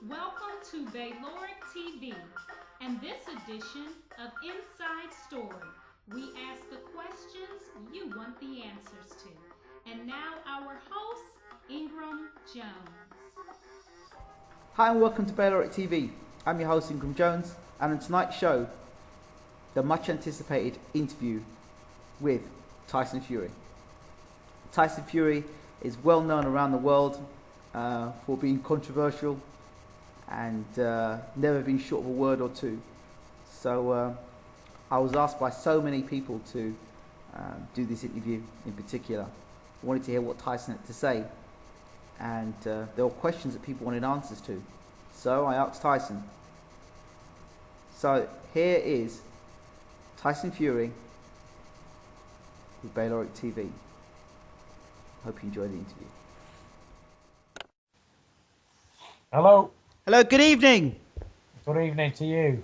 Welcome to Bayloric TV and this edition of Inside Story. We ask the questions you want the answers to. And now our host, Ingram Jones. Hi and welcome to BWTM TV. I'm your host Ingram Jones, and on tonight's show, the much anticipated interview with Tyson Fury. Tyson Fury is well known around the world for being controversial and never been short of a word or two. So I was asked by so many people to do this interview in particular. I wanted to hear what Tyson had to say, and there were questions that people wanted answers to. So I asked Tyson. So here is Tyson Fury with Bayloric TV. Hope you enjoy the interview. Hello. Hello, good evening. Good evening to you.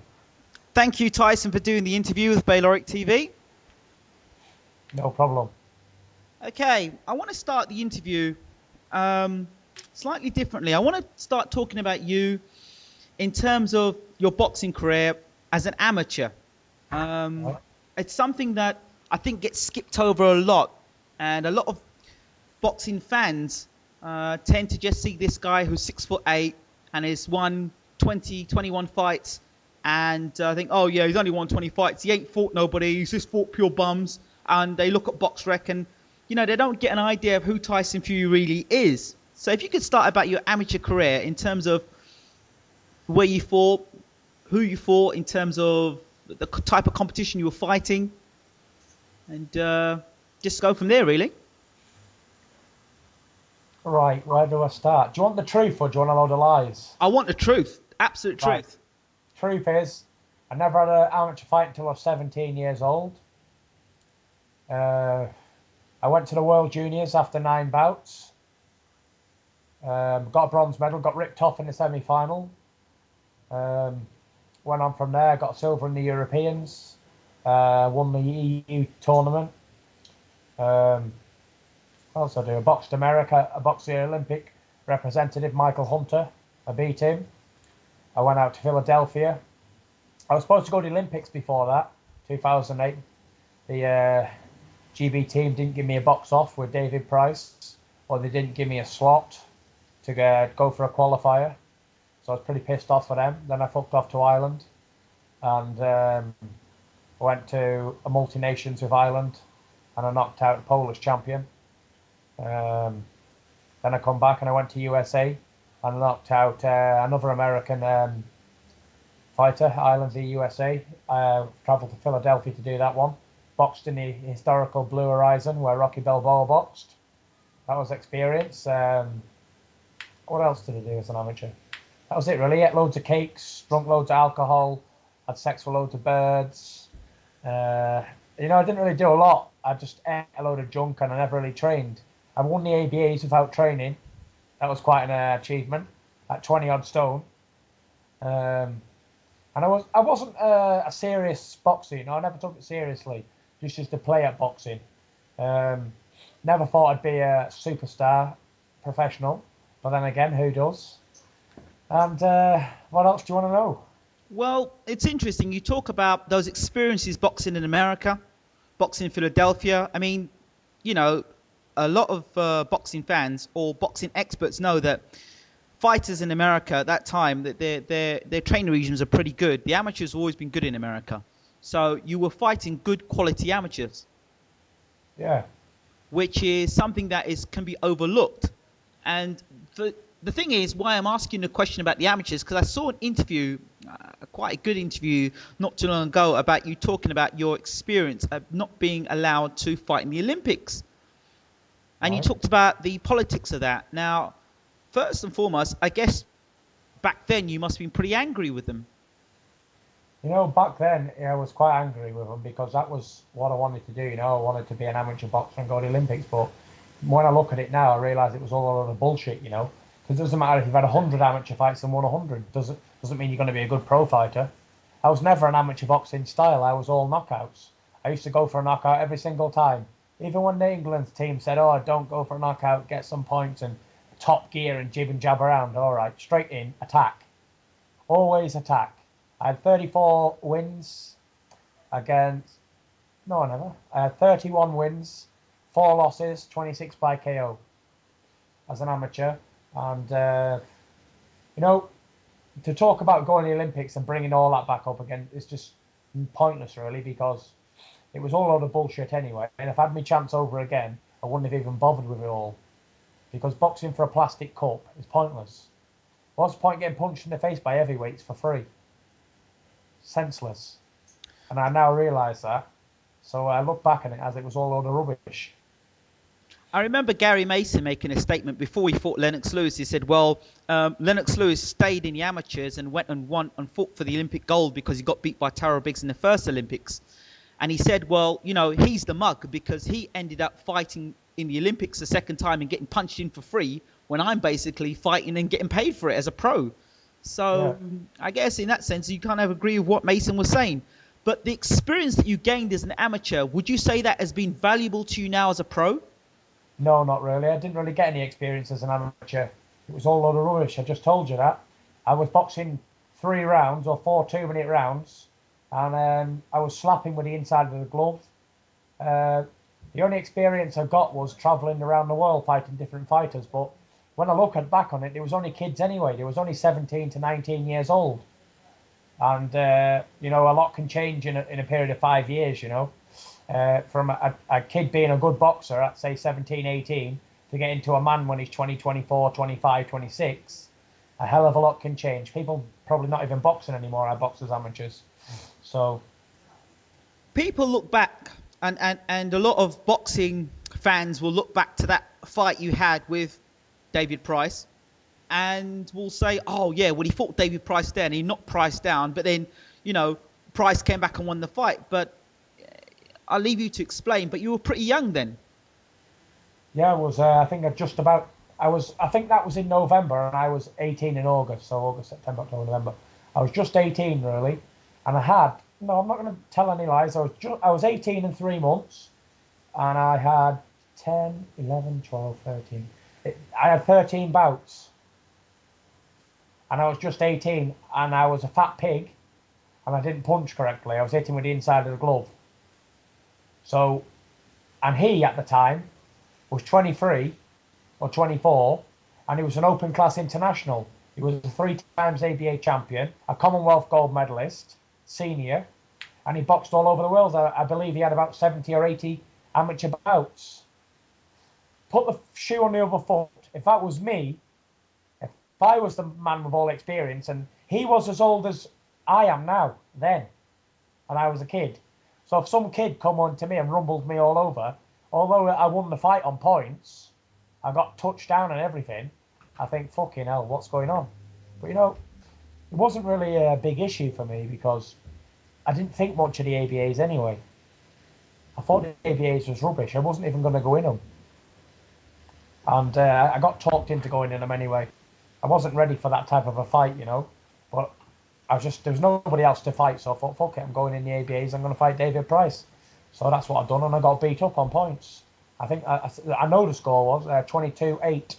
Thank you, Tyson, for doing the interview with Bayloric TV. No problem. Okay, I want to start the interview slightly differently. I want to start talking about you in terms of your boxing career as an amateur. It's something that I think gets skipped over a lot, and a lot of boxing fans tend to just see this guy who's 6'8" and has won 21 fights, and think, oh yeah, he's only won 20 fights. He ain't fought nobody. He's just fought pure bums. And they look at BoxRec and, you know, they don't get an idea of who Tyson Fury really is. So if you could start about your amateur career in terms of where you fought, who you fought, in terms of the type of competition you were fighting, and just go from there, really. Right, where do I start? Do you want the truth or do you want a load of lies? I want the truth, absolute truth. Right. Truth is, I never had an amateur fight until I was 17 years old. I went to the World Juniors after 9 bouts. Got a bronze medal, got ripped off in the semi-final. Went on from there, got silver in the Europeans. Won the EU tournament. What else did I do? I boxed America. I boxed the Olympic representative, Michael Hunter. I beat him. I went out to Philadelphia. I was supposed to go to the Olympics before that, 2008. The GB team didn't give me a box off with David Price, or they didn't give me a slot to go for a qualifier. So I was pretty pissed off for them. Then I fucked off to Ireland, and I went to a multi-nations with Ireland, and I knocked out a Polish champion. Then I come back and I went to USA and knocked out another American fighter, Ireland v USA. I travelled to Philadelphia to do that one. Boxed in the historical Blue Horizon where Rocky Balboa boxed. That was experience. What else did I do as an amateur? That was it really. Ate loads of cakes, drunk loads of alcohol, had sex with loads of birds. I didn't really do a lot. I just ate a load of junk and I never really trained. I won the ABAs without training. That was quite an achievement at 20 odd stone. And I wasn't a serious boxer. I never took it seriously. Just to play at boxing. Never thought I'd be a superstar professional, but then again, who does? And what else do you want to know? Well, it's interesting. You talk about those experiences boxing in America, boxing in Philadelphia. I mean, a lot of boxing fans or boxing experts know that fighters in America at that time, that their training regimes are pretty good. The amateurs have always been good in America. So you were fighting good quality amateurs. Yeah. Which is something that can be overlooked. And the thing is, why I'm asking the question about the amateurs, because I saw an interview, quite a good interview, not too long ago, about you talking about your experience of not being allowed to fight in the Olympics. And you talked about the politics of that. Now, first and foremost, I guess back then you must have been pretty angry with them. Back then I was quite angry with them because that was what I wanted to do. I wanted to be an amateur boxer and go to the Olympics. But when I look at it now, I realise it was all a lot of bullshit. Because it doesn't matter if you've had 100 amateur fights and won 100. Doesn't mean you're going to be a good pro fighter. I was never an amateur boxing style. I was all knockouts. I used to go for a knockout every single time. Even when the England team said, oh, don't go for a knockout, get some points and top gear and jib and jab around. All right, straight in, attack. always attack. I had 34 wins against, no, never. I had 31 wins, 4 losses, 26 by KO as an amateur. And, you know, to talk about going to the Olympics and bringing all that back up again, it's just pointless, really, because it was all a load of bullshit anyway. And if I had my chance over again, I wouldn't have even bothered with it all. Because boxing for a plastic cup is pointless. What's the point getting punched in the face by heavyweights for free? Senseless. And I now realise that. So I look back on it as it was all a load of rubbish. I remember Gary Mason making a statement before he fought Lennox Lewis. He said, well, Lennox Lewis stayed in the amateurs and went and won and fought for the Olympic gold because he got beat by Tyrell Biggs in the first Olympics. And he said, well, you know, he's the mug because he ended up fighting in the Olympics the second time and getting punched in for free when I'm basically fighting and getting paid for it as a pro. So yeah. I guess in that sense, you kind of agree with what Mason was saying. But the experience that you gained as an amateur, would you say that has been valuable to you now as a pro? No, not really. I didn't really get any experience as an amateur. It was all a load of rubbish. I just told you that. I was boxing 3 rounds or 4 2-minute rounds, and I was slapping with the inside of the glove. The only experience I got was travelling around the world fighting different fighters. But when I look back on it, there was only kids anyway. There was only 17 to 19 years old. And, you know, a lot can change in a period of 5 years, you know. From a kid being a good boxer at, say, 17, 18, to get into a man when he's 20, 24, 25, 26, a hell of a lot can change. People probably not even boxing anymore are boxers amateurs. So people look back, and a lot of boxing fans will look back to that fight you had with David Price and will say, oh, yeah, well, he fought David Price there and he knocked Price down, but then, you know, Price came back and won the fight. But I'll leave you to explain, but you were pretty young then. Yeah, I was, I think I think that was in November, and I was 18 in August, so August, September, October, November. I was just 18, really, and I'm not going to tell any lies, I was 18 in 3 months, and I had 10, 11, 12, 13. I had 13 bouts, and I was just 18, and I was a fat pig, and I didn't punch correctly. I was hitting with the inside of the glove. So, and he at the time was 23 or 24, and he was an open class international. He was a 3 times ABA champion, a Commonwealth gold medalist, senior, and he boxed all over the world. I believe he had about 70 or 80 amateur bouts. Put the shoe on the other foot. If that was me, if I was the man with all experience, and he was as old as I am now then, and I was a kid. So if some kid come on to me and rumbled me all over, although I won the fight on points, I got touched down and everything, I think, fucking hell, what's going on? But, you know, it wasn't really a big issue for me because I didn't think much of the ABAs anyway. I thought the ABAs was rubbish. I wasn't even going to go in them. And I got talked into going in them anyway. I wasn't ready for that type of a fight, you know, but there was nobody else to fight, so I thought, fuck it, I'm going in the ABAs, I'm going to fight David Price. So that's what I've done, and I got beat up on points. I think, I know the score was 22-8.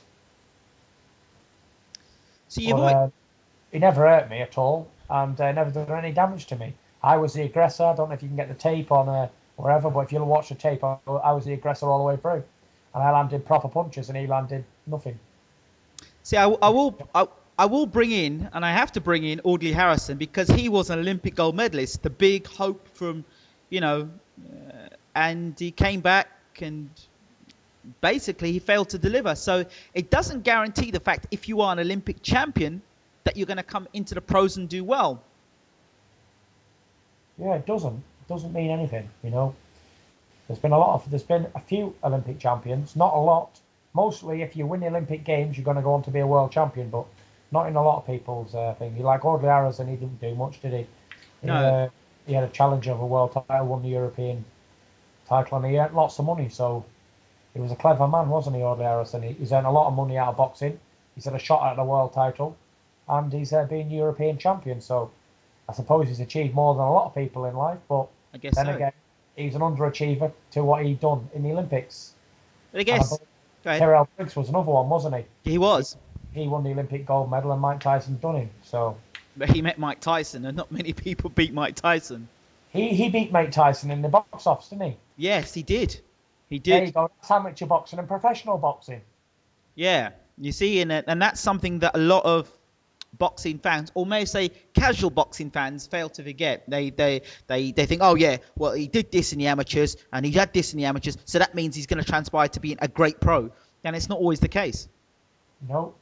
So he never hurt me at all, and never did any damage to me. I was the aggressor. I don't know if you can get the tape on wherever, but if you'll watch the tape, I was the aggressor all the way through. And I landed proper punches, and he landed nothing. See, I will bring in, and I have to bring in Audley Harrison because he was an Olympic gold medalist, the big hope from, you know, and he came back and basically he failed to deliver. So it doesn't guarantee the fact if you are an Olympic champion that you're going to come into the pros and do well. Yeah, it doesn't. It doesn't mean anything, you know. There's been a few Olympic champions, not a lot. Mostly, if you win the Olympic Games, you're going to go on to be a world champion, but not in a lot of people's thing. Like Audley Harrison, he didn't do much, did he? No. He had a challenge of a world title, won the European title, and he earned lots of money. So he was a clever man, wasn't he, Audley Harrison? He's earned a lot of money out of boxing. He's had a shot at the world title, and he's been European champion. So I suppose he's achieved more than a lot of people in life. But I guess then again, he's an underachiever to what he'd done in the Olympics. But I guess Tyrell Biggs was another one, wasn't he? He was. He won the Olympic gold medal, and Mike Tyson done him. So But he met Mike Tyson, and not many people beat Mike Tyson. He beat Mike Tyson in the box offs, didn't he? Yes, he did. He did. There you go. That's amateur boxing and professional boxing. Yeah, you see, and that's something that a lot of boxing fans, or may I say casual boxing fans, fail to forget. They think, oh yeah, well he did this in the amateurs and he had this in the amateurs, so that means he's going to transpire to being a great pro, and it's not always the case. No.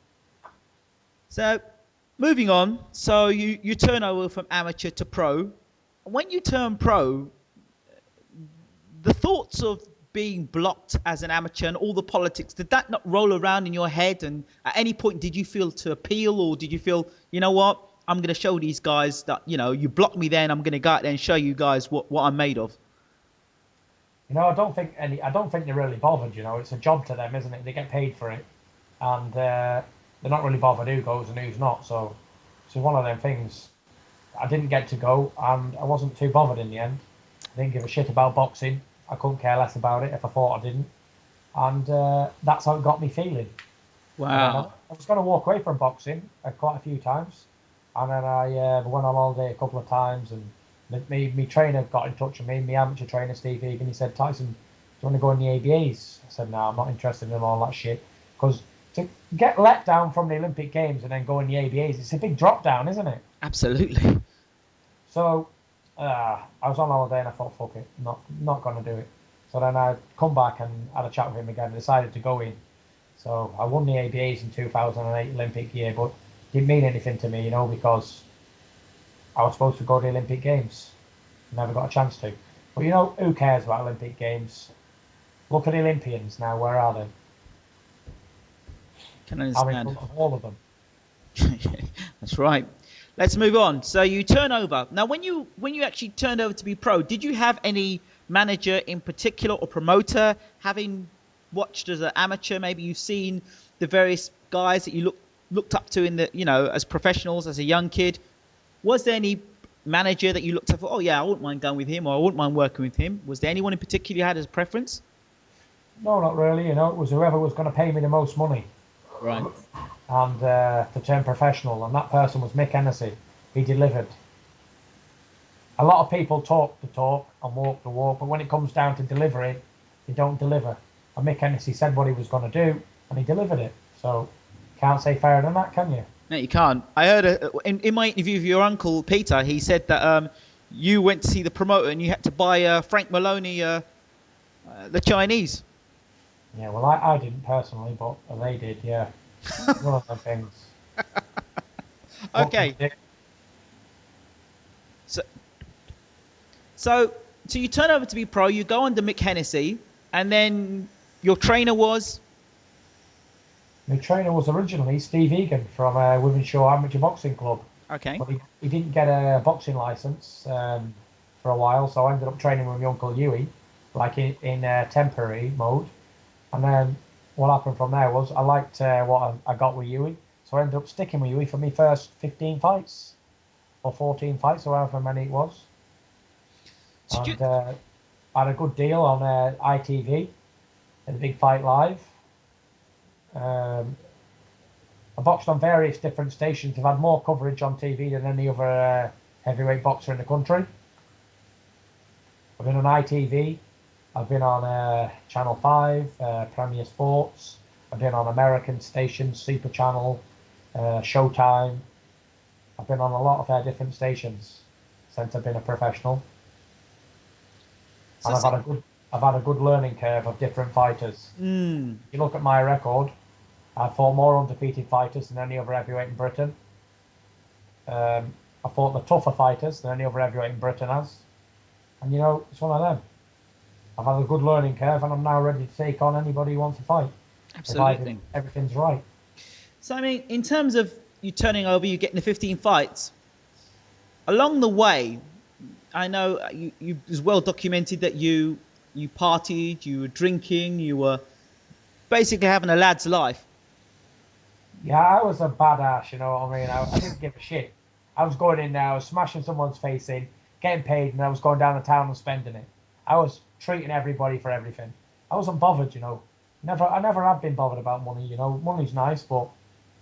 So moving on, so you turn over from amateur to pro. When you turn pro, the thoughts of being blocked as an amateur and all the politics, did that not roll around in your head? And at any point, did you feel to appeal, or did you feel, you know what, I'm going to show these guys that, you know, you blocked me then, I'm going to go out there and show you guys what I'm made of? You know, I don't think they're really bothered. You know, it's a job to them, isn't it? They get paid for it, and they're not really bothered who goes and who's not. So it's one of them things. I didn't get to go, and I wasn't too bothered in the end. I didn't give a shit about boxing. I couldn't care less about it if I thought I didn't. And that's how it got me feeling. Wow. I was going to walk away from boxing quite a few times. And then I went on holiday a couple of times. And my trainer got in touch with me, my amateur trainer, Steve Egan. He said, Tyson, do you want to go in the ABAs? I said, no, I'm not interested in all that shit. Because to get let down from the Olympic Games and then go in the ABAs, it's a big drop down, isn't it? Absolutely. So I was on holiday and I thought, fuck it, not going to do it. So then I come back and had a chat with him again and decided to go in. So I won the ABAs in 2008 Olympic year, but it didn't mean anything to me, you know, because I was supposed to go to the Olympic Games. Never got a chance to. But, you know, who cares about Olympic Games? Look at the Olympians now, where are they? Can understand. All of them. That's right. Let's move on. So you turn over. Now, when you actually turned over to be pro, did you have any manager in particular or promoter? Having watched as an amateur, maybe you've seen the various guys that you looked up to in the, you know, as professionals, as a young kid. Was there any manager that you looked up for? Oh yeah, I wouldn't mind going with him, or I wouldn't mind working with him. Was there anyone in particular you had as a preference? No, not really. You know, it was whoever was going to pay me the most money. Right. And to turn professional, and that person was Mick Hennessy. He delivered. A lot of people talk the talk and walk the walk, but when it comes down to delivering, they don't deliver. And Mick Hennessy said what he was going to do, and he delivered it. So, can't say fairer than that, can you? No, you can't. I heard in my interview with your uncle Peter, he said that you went to see the promoter and you had to buy Frank Maloney the Chinese. Yeah, well, I didn't personally, but they did, yeah. One of the things. Okay. So you turn over to be pro, you go under Mick Hennessy, and then your trainer was? My trainer was originally Steve Egan from Wythenshawe Amateur Boxing Club. Okay. But he didn't get a boxing licence for a while, so I ended up training with my uncle Huey, like in temporary mode. And then what happened from there was I liked what I got with Huey, so I ended up sticking with Huey for my first 15 fights, or 14 fights, or however many it was. And I had a good deal on ITV, at the Big Fight Live. I boxed on various different stations. I've had more coverage on TV than any other heavyweight boxer in the country. I've been on ITV. I've been on Channel 5, Premier Sports. I've been on American stations, Super Channel, Showtime. I've been on a lot of different stations since I've been a professional. And I've had a good learning curve of different fighters. Mm. If you look at my record, I've fought more undefeated fighters than any other heavyweight in Britain. I fought the tougher fighters than any other heavyweight in Britain has. And, you know, it's one of them. I've had a good learning curve, and I'm now ready to take on anybody who wants to fight. Absolutely. Everything's right. So, I mean, in terms of you turning over, you getting the 15 fights, along the way, I know you was well documented that you partied, you were drinking, you were basically having a lad's life. Yeah, I was a badass, you know what I mean? I didn't give a shit. I was going in there, I was smashing someone's face in, getting paid, and I was going down the town and spending it. I was treating everybody for everything. I wasn't bothered, you know. I never have been bothered about money, you know. Money's nice, but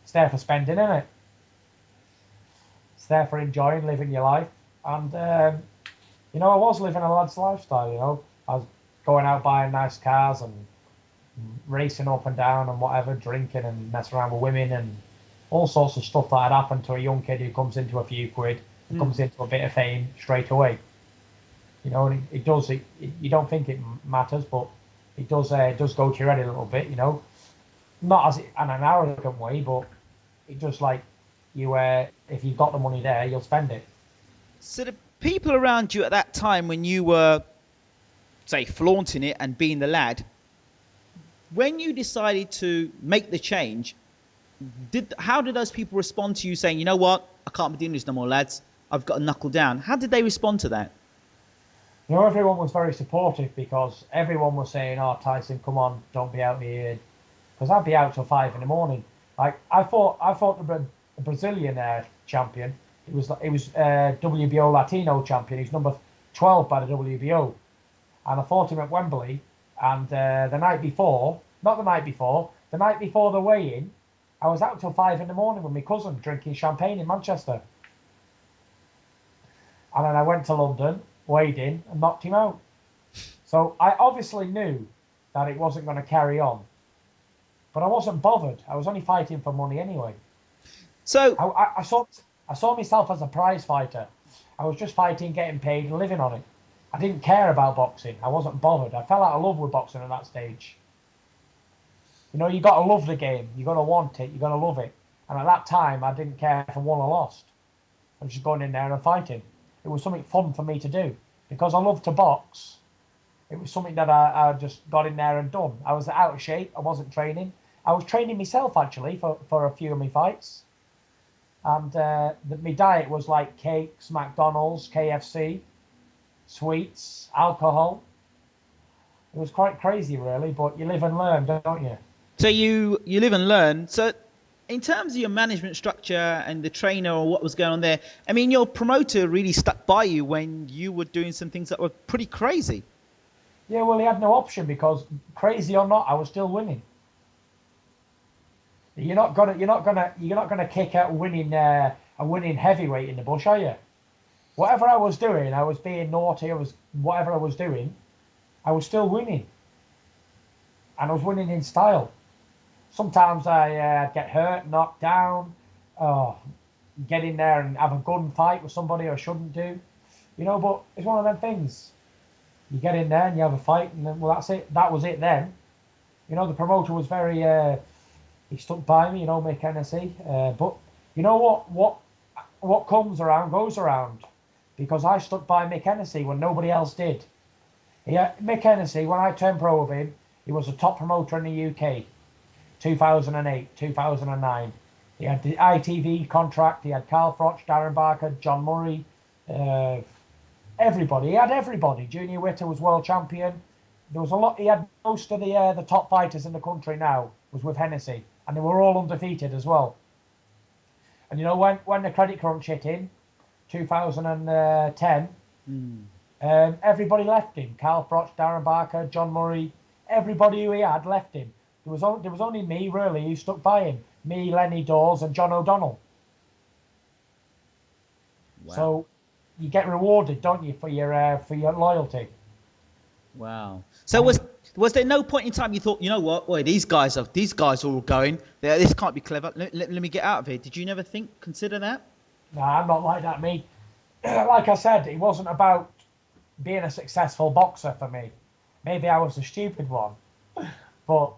it's there for spending, isn't it? there for enjoying, living your life. And, you know, I was living a lad's lifestyle, you know. I was going out buying nice cars and racing up and down and whatever, drinking and messing around with women and all sorts of stuff that had happened to a young kid who comes into a few quid, comes into a bit of fame straight away. You know, and it does. You don't think it matters, but it does go to your head a little bit. You know, not as in an arrogant way, but it just like you. If you've got the money there, you'll spend it. So the people around you at that time, when you were, say, flaunting it and being the lad, when you decided to make the change, how did those people respond to you saying, you know what, I can't be doing this no more, lads. I've got to knuckle down. How did they respond to that? You know, everyone was very supportive because everyone was saying, oh, Tyson, come on, don't be out here. Because I'd be out till 5 a.m. Like, I fought the Brazilian champion. It was WBO Latino champion. He's number 12 by the WBO. And I fought him at Wembley. And the night before the weigh-in, I was out till 5 a.m. with my cousin drinking champagne in Manchester. And then I went to London, weighed in, and knocked him out. So I obviously knew that it wasn't going to carry on. But I wasn't bothered. I was only fighting for money anyway. So I saw myself as a prize fighter. I was just fighting, getting paid, and living on it. I didn't care about boxing. I wasn't bothered. I fell out of love with boxing at that stage. You know, you got to love the game. You got to want it. You got to love it. And at that time, I didn't care if I won or lost. I was just going in there and fighting. It was something fun for me to do because I love to box. It was something that I just got in there and done. I was out of shape. I wasn't training. I was training myself actually for a few of my fights. And my diet was like cakes, McDonald's, KFC, sweets, alcohol. It was quite crazy really, but you live and learn, don't you? So you live and learn. So in terms of your management structure and the trainer or what was going on there, I mean, your promoter really stuck by you when you were doing some things that were pretty crazy. Yeah, well, he had no option because crazy or not, I was still winning. You're not gonna kick out a winning heavyweight in the bush, are you? Whatever I was doing, I was being naughty. Whatever I was doing, I was still winning, and I was winning in style. Sometimes I get hurt, knocked down, get in there and have a gunfight with somebody I shouldn't do, you know. But it's one of them things. You get in there and you have a fight, and then, well, that's it. That was it then. You know, the promoter was very. He stuck by me, you know, Mick Hennessy. But you know what comes around goes around, because I stuck by Mick Hennessy when nobody else did. Mick Hennessy, when I turned pro with him, he was a top promoter in the UK. 2008, 2009. He had the ITV contract. He had Carl Froch, Darren Barker, John Murray, everybody. He had everybody. Junior Witter was world champion. There was a lot. He had most of the top fighters in the country now was with Hennessy, and they were all undefeated as well. And you know, when the credit crunch hit in 2010, everybody left him. Carl Froch, Darren Barker, John Murray, everybody who he had left him. There was only me really who stuck by him. Me, Lenny Dawes, and John O'Donnell. Wow. So you get rewarded, don't you, for your loyalty? Wow. So was there no point in time you thought, you know what, boy, these guys are all going. This can't be clever. Let me get out of here. Did you never consider that? No, I'm not like that, me. Like I said, it wasn't about being a successful boxer for me. Maybe I was a stupid one, but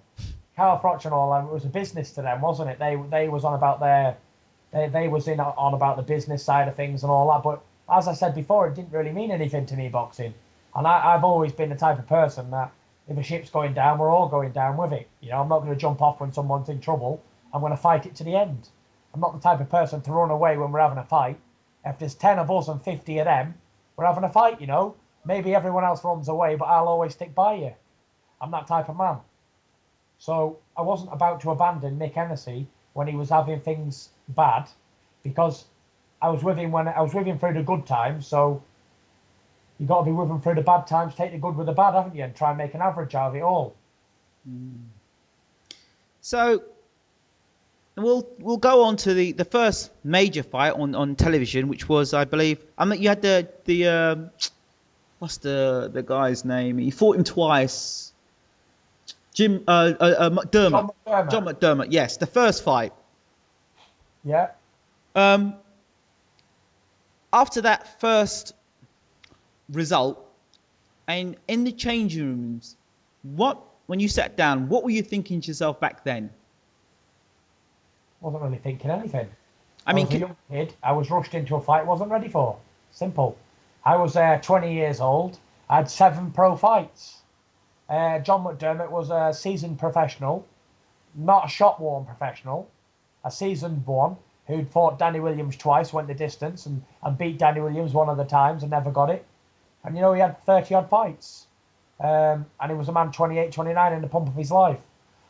Carl Froch and all, it was a business to them, wasn't it? They was on about on about the business side of things and all that. But as I said before, it didn't really mean anything to me, boxing. And I've always been the type of person that if a ship's going down, we're all going down with it. You know, I'm not going to jump off when someone's in trouble. I'm going to fight it to the end. I'm not the type of person to run away when we're having a fight. If there's 10 of us and 50 of them, we're having a fight, you know. Maybe everyone else runs away, but I'll always stick by you. I'm that type of man. So I wasn't about to abandon Mick Hennessy when he was having things bad, because I was with him through the good times. So you got to be with him through the bad times, take the good with the bad, haven't you, and try and make an average out of it all. So we'll go on to the first major fight on television, which was, I believe, you had the what's the guy's name? He fought him twice. McDermott. John McDermott. Yes, the first fight. Yeah. After that first result, and in the changing rooms, when you sat down, what were you thinking to yourself back then? Wasn't really thinking anything. I mean, was a young kid. I was rushed into a fight. Wasn't ready for. Simple. I was 20 years old. I had 7 pro fights. John McDermott was a seasoned professional, not a shot-worn professional, a seasoned one who'd fought Danny Williams twice, went the distance, and beat Danny Williams one of the times and never got it. And, he had 30-odd fights. And he was a man 28, 29 in the pump of his life.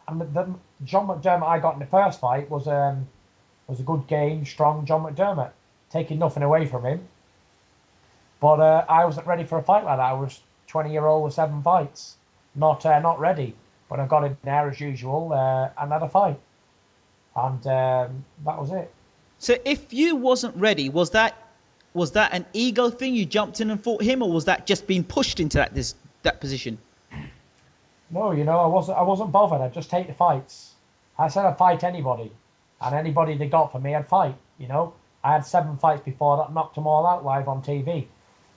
And the John McDermott I got in the first fight was a good game, strong John McDermott, taking nothing away from him. But I wasn't ready for a fight like that. I was 20-year-old with 7 fights, not ready. But I got in there as usual and had a fight, and that was it. So if you wasn't ready, was that an ego thing? You jumped in and fought him, or was that just being pushed into that position? No, I wasn't bothered. I'd just take the fights. I said I'd fight anybody, and anybody they got for me, I'd fight. I had 7 fights before that, knocked them all out live on TV.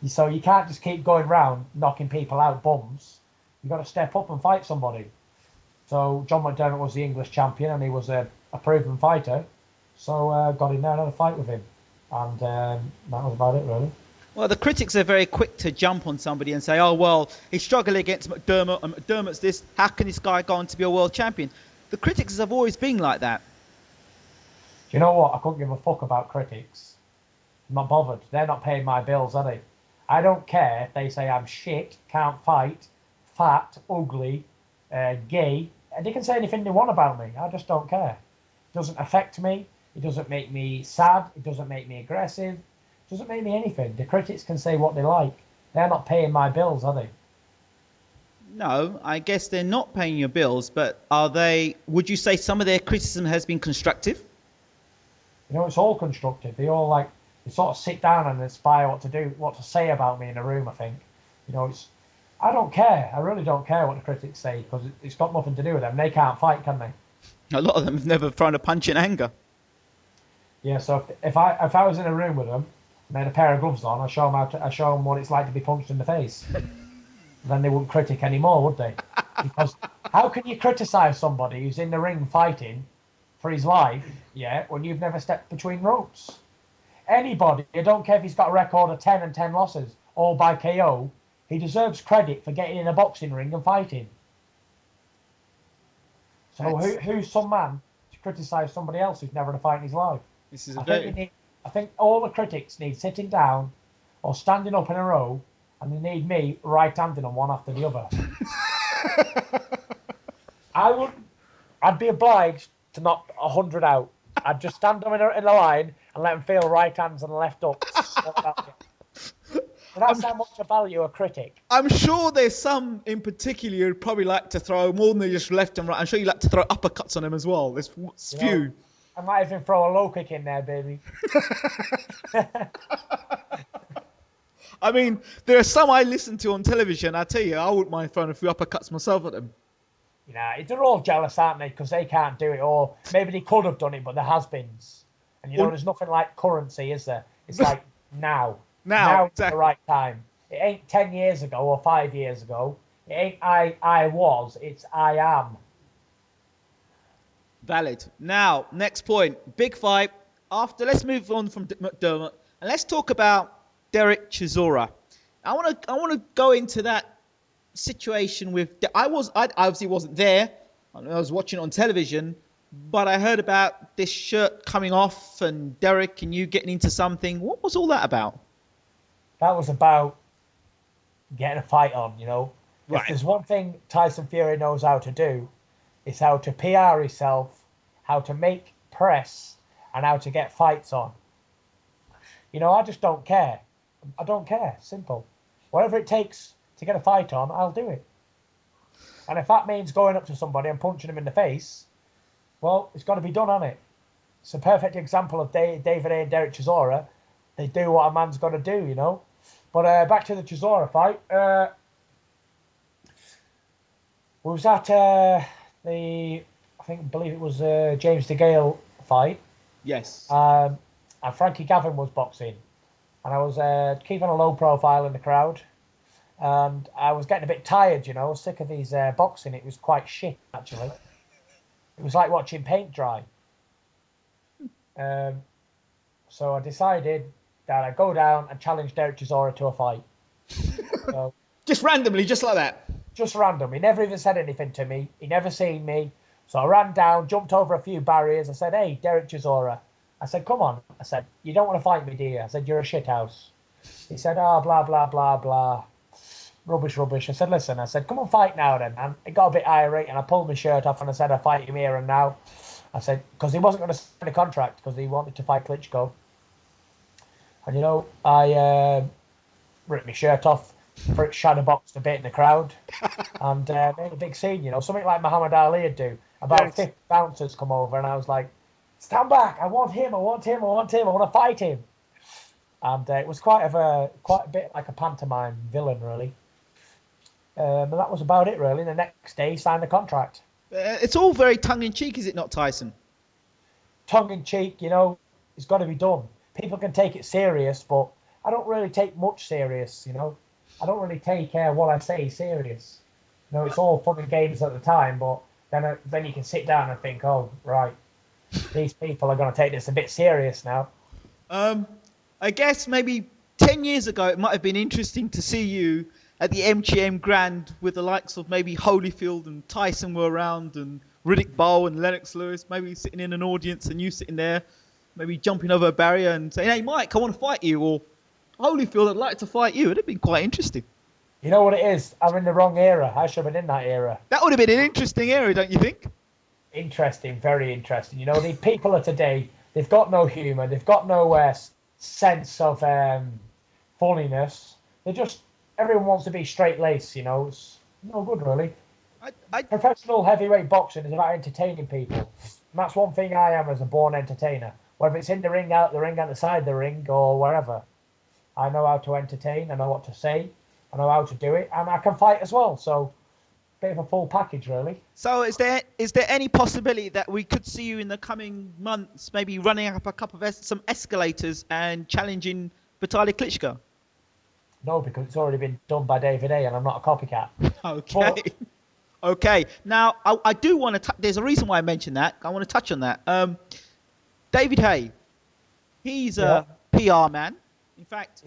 So you can't just keep going round knocking people out bums. You've got to step up and fight somebody. So John McDermott was the English champion, and he was a proven fighter. So got in there and had a fight with him, and that was about it, really. Well, the critics are very quick to jump on somebody and say, oh, well, he's struggling against McDermott, and McDermott's this. How can this guy go on to be a world champion? The critics have always been like that. Do you know what? I couldn't give a fuck about critics. I'm not bothered. They're not paying my bills, are they? I don't care if they say I'm shit, can't fight, fat, ugly, gay. They can say anything they want about me. I just don't care. It doesn't affect me. It doesn't make me sad. It doesn't make me aggressive. It doesn't make me anything. The critics can say what they like. They're not paying my bills, are they? No, I guess they're not paying your bills, but are they? Would you say some of their criticism has been constructive? It's all constructive. They sort of sit down and inspire what to do, what to say about me in a room, I think. I don't care. I really don't care what the critics say, because it's got nothing to do with them. They can't fight, can they? A lot of them have never thrown a punch in anger. Yeah, so if I was in a room with them and they had a pair of gloves on, I show them what it's like to be punched in the face. Then they wouldn't critic anymore, would they? Because how can you criticise somebody who's in the ring fighting for his life, when you've never stepped between ropes? Anybody, I don't care if he's got a record of 10 and 10 losses, all by KO, he deserves credit for getting in a boxing ring and fighting. So who's some man to criticise somebody else who's never had a fight in his life? This is I think all the critics need sitting down or standing up in a row, and they need me right-handing them one after the other. I'd be obliged to knock 100 out. I'd just stand them in a line and let them feel right hands and left up. That's how much I value a critic. I'm sure there's some in particular you'd probably like to throw more than just left and right. I'm sure you like to throw uppercuts on them as well. There's few. I might even throw a low kick in there, baby. I mean, there are some I listen to on television. I tell you, I wouldn't mind throwing a few uppercuts myself at them. They're all jealous, aren't they? Because they can't do it, or maybe they could have done it, but there has-beens. And there's nothing like currency, is there? It's like now. Now exactly. Is the right time. It ain't 10 years ago or 5 years ago. It ain't I was. It's I am. Valid. Now, next point. Big fight. Let's move on from McDermott and let's talk about Derek Chisora. I want to go into that situation with. I obviously wasn't there. I was watching it on television, but I heard about this shirt coming off and Derek and you getting into something. What was all that about? That was about getting a fight on. Right. If there's one thing Tyson Fury knows how to do, it's how to PR himself, how to make press, and how to get fights on. I just don't care. I don't care. Simple. Whatever it takes to get a fight on, I'll do it. And if that means going up to somebody and punching him in the face, well, it's got to be done, hasn't it? it's a perfect example of David A and Derek Chisora. They do what a man's got to do, you know. But back to the Chisora fight. We was at believe it was James DeGale fight. Yes. And Frankie Gavin was boxing, and I was keeping a low profile in the crowd, and I was getting a bit tired, you know, sick of these boxing. It was quite shit, actually. It was like watching paint dry. So I decided that I'd go down and challenge Derek Chisora to a fight. So, just randomly, just like that. Just random. He never even said anything to me. He never seen me. So I ran down, jumped over a few barriers. I said, "Hey, Derek Chisora." I said, "Come on." I said, "You don't want to fight me, do you?" I said, "You're a shithouse." He said, "Oh, blah, blah, blah, blah. Rubbish, rubbish." I said, "Listen," I said, "come on, fight now then." And it got a bit irate, and I pulled my shirt off and I said, "I fight him here and now." I said, because he wasn't going to sign a contract because he wanted to fight Klitschko. And, you know, I ripped my shirt off, shadow boxed a bit in the crowd, and made a big scene, you know, something like Muhammad Ali would do. About 50 bouncers come over, and I was like, "Stand back! I want him! I want him! I want him! I want to fight him!" And it was quite a bit like a pantomime villain, really. And that was about it, really. The next day, he signed the contract. It's all very tongue-in-cheek, is it not, Tyson? Tongue-in-cheek, you know, it's got to be done. People can take it serious, but I don't really take much serious, you know. I don't really take what I say serious. You know, it's all fun and games at the time, but then you can sit down and think, oh, right, these people are going to take this a bit serious now. I guess maybe 10 years ago, it might have been interesting to see you at the MGM Grand with the likes of maybe Holyfield and Tyson were around, and Riddick Bowe and Lennox Lewis, maybe sitting in an audience and you sitting there, maybe jumping over a barrier and saying, "Hey, Mike, I want to fight you," or "Holyfield, I'd like to fight you." It'd have been quite interesting. You know what it is? I'm in the wrong era. I should have been in that era. That would have been an interesting era, don't you think? Interesting, very interesting. You know, the people of today, they've got no humour, they've got no sense of funniness. Everyone wants to be straight-laced, you know. It's no good, really. Professional heavyweight boxing is about entertaining people. And that's one thing I am as a born entertainer. Whether it's in the ring, out the ring, at the side of the ring, or wherever. I know how to entertain, I know what to say, I know how to do it, and I can fight as well. So, bit of a full package, really. So is there any possibility that we could see you in the coming months, maybe running up a couple of some escalators and challenging Vitaly Klitschko? No, because it's already been done by David A, and I'm not a copycat. Okay. But... Okay. Now, I do want to... There's a reason why I mentioned that. I want to touch on that. David Hay, he's a PR man. In fact,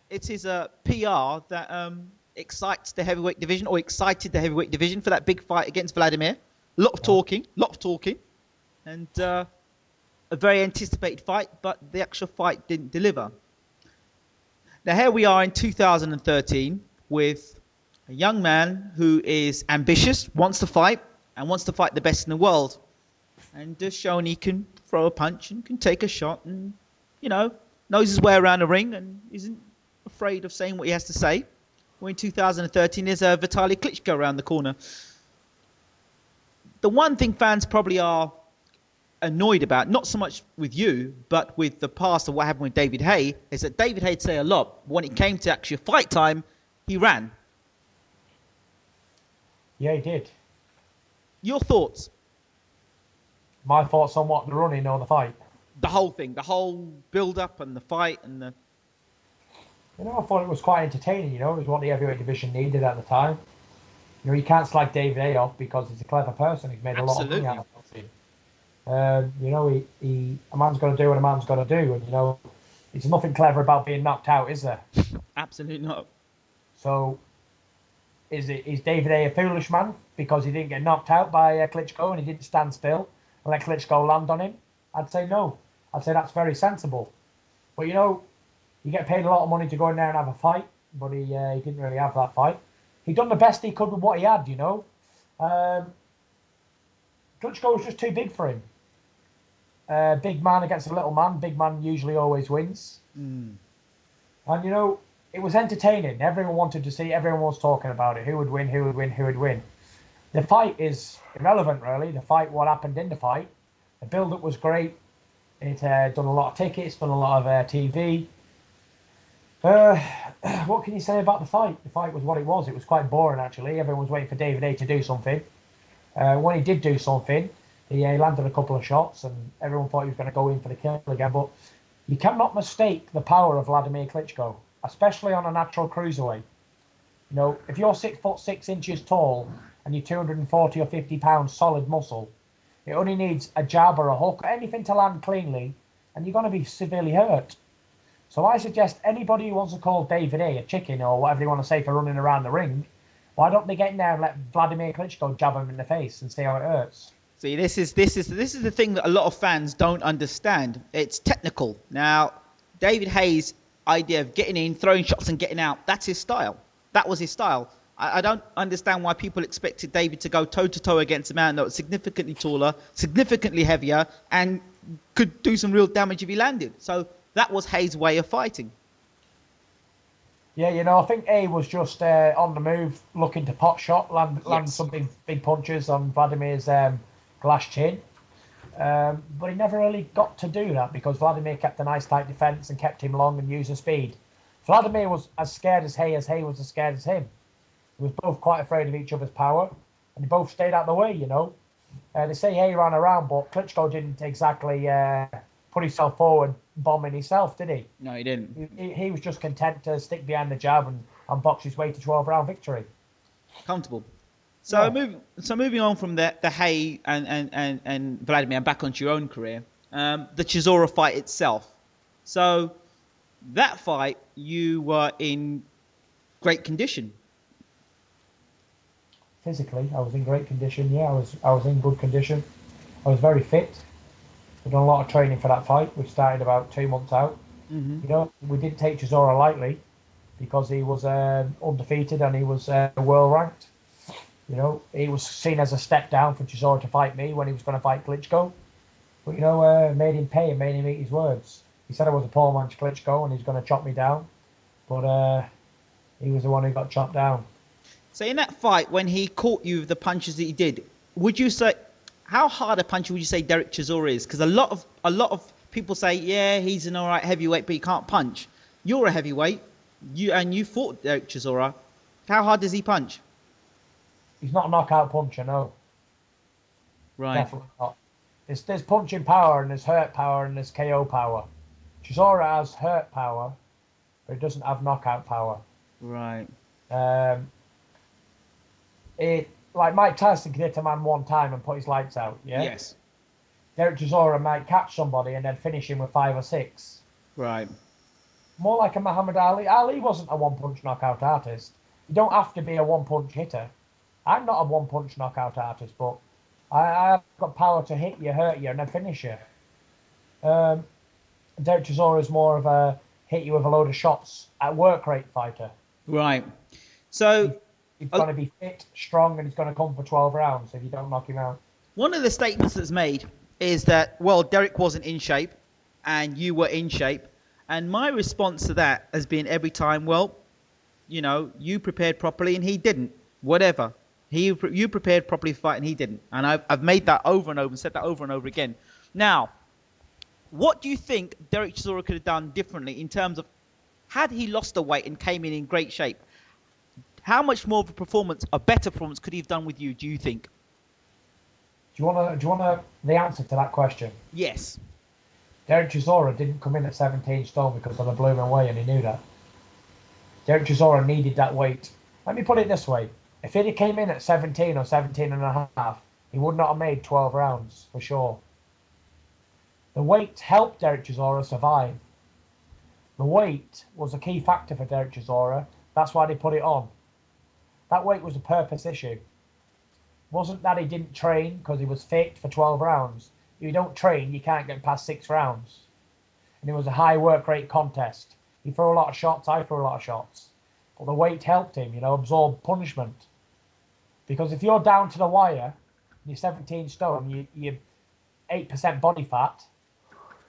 it's his PR that excites the heavyweight division, or excited the heavyweight division for that big fight against Vladimir. A lot of talking, and a very anticipated fight, but the actual fight didn't deliver. Now here we are in 2013 with a young man who is ambitious, wants to fight, and wants to fight the best in the world, and just shown he can throw a punch and can take a shot, and you know, knows his way around the ring and isn't afraid of saying what he has to say. Well, in 2013, there's Vitaly Klitschko around the corner. The one thing fans probably are annoyed about, not so much with you, but with the past of what happened with David Hay, is that David Hay'd say a lot. When it came to actual fight time, he ran. Yeah, he did. Your thoughts? My thoughts on what, the running or the fight? The whole thing, the whole build-up and the fight and the... You know, I thought it was quite entertaining, you know. It was what the heavyweight division needed at the time. You know, you can't slag David A off because he's a clever person. He's made a lot of money out of it. You know, a man's got to do what a man's got to do. And, you know, there's nothing clever about being knocked out, is there? Absolutely not. So, is David A foolish man because he didn't get knocked out by Klitschko and he didn't stand still and let Klitschko land on him? I'd say no. I'd say that's very sensible. But, you know, you get paid a lot of money to go in there and have a fight, but he didn't really have that fight. He done the best he could with what he had, you know. Klitschko was just too big for him. Big man against a little man. Big man usually always wins. And, you know, it was entertaining. Everyone wanted to see. Everyone was talking about it. Who would win? Who would win? Who would win? The fight is irrelevant, really. The fight, what happened in the fight. The build-up was great. It done a lot of tickets, done a lot of TV. What can you say about the fight? The fight was what it was. It was quite boring, actually. Everyone was waiting for David A to do something. When he did do something, he landed a couple of shots, and everyone thought he was going to go in for the kill again. But you cannot mistake the power of Vladimir Klitschko, especially on a natural cruiserweight. You know, if you're 6'6" tall and you're 240 or 50 pounds solid muscle, it only needs a jab or a hook, anything to land cleanly, and you're going to be severely hurt. So I suggest anybody who wants to call David A a chicken or whatever they want to say for running around the ring, why don't they get in there and let Vladimir Klitschko jab him in the face and see how it hurts? See, this is the thing that a lot of fans don't understand. It's technical. Now, David Hayes' idea of getting in, throwing shots and getting out, that's his style. That was his style. I don't understand why people expected David to go toe-to-toe against a man that was significantly taller, significantly heavier, and could do some real damage if he landed. So that was Hayes' way of fighting. Yeah, you know, I think A was just on the move, looking to pot shot, land some big punches on Vladimir's glass chin. But he never really got to do that because Vladimir kept a nice tight defence and kept him long and used the speed. Vladimir was as scared as Hay was as scared as him. They was both quite afraid of each other's power, and they both stayed out of the way, you know. They say Hay ran around, but Klitschko didn't exactly put himself forward bombing himself, did he? No, he didn't. He was just content to stick behind the jab and box his way to 12-round victory. Comfortable. So Yeah. Moving on from the Hay and Vladimir, and back onto your own career, the Chisora fight itself. So that fight, you were in great condition. Physically, I was in great condition. Yeah, I was in good condition. I was very fit. We've done a lot of training for that fight. We started about 2 months out. Mm-hmm. You know, we didn't take Chisora lightly because he was undefeated and he was world ranked. You know, he was seen as a step down for Chisora to fight me when he was going to fight Klitschko. But, you know, made him pay and made him eat his words. He said I was a poor man's Klitschko and he's going to chop me down. But he was the one who got chopped down. So in that fight, when he caught you with the punches that he did, would you say, how hard a puncher would you say Derek Chisora is? Because a lot of people say, yeah, he's an all right heavyweight, but he can't punch. You're a heavyweight, you fought Derek Chisora. How hard does he punch? He's not a knockout puncher, no. Right. Definitely not. There's punching power and there's hurt power and there's KO power. Chisora has hurt power, but he doesn't have knockout power. Right. Like Mike Tyson can hit a man one time and put his lights out, yeah? Yes. Derek Chisora might catch somebody and then finish him with 5 or 6. Right. More like a Muhammad Ali. Ali wasn't a one-punch knockout artist. You don't have to be a one-punch hitter. I'm not a one-punch knockout artist, but I've got power to hit you, hurt you, and then finish you. Derek Chisora is more of a hit you with a load of shots at work rate fighter. Right. So He's going to be fit, strong, and he's going to come for 12 rounds if you don't knock him out. one of the statements that's made is that, well, Derek wasn't in shape and you were in shape. And my response to that has been every time, well, you know, you prepared properly and he didn't. Whatever. You prepared properly for fight and he didn't. And I've made that over and over and said that over and over again. Now, what do you think Derek Chisora could have done differently in terms of, had he lost the weight and came in great shape, how much more of a performance, a better performance, could he have done with you, do you think? Do you want the answer to that question? Yes. Derek Chisora didn't come in at 17 stone because of the blooming weight, and he knew that. Derek Chisora needed that weight. Let me put it this way. If he came in at 17 or 17 and a half, he would not have made 12 rounds, for sure. The weight helped Derek Chisora survive. The weight was a key factor for Derek Chisora. That's why they put it on. That weight was a purpose issue. It wasn't that he didn't train because he was fit for 12 rounds. If you don't train, you can't get past 6 rounds. And it was a high work rate contest. He threw a lot of shots, I threw a lot of shots. But the weight helped him, absorb punishment. Because if you're down to the wire, you're 17 stone, you're 8% body fat,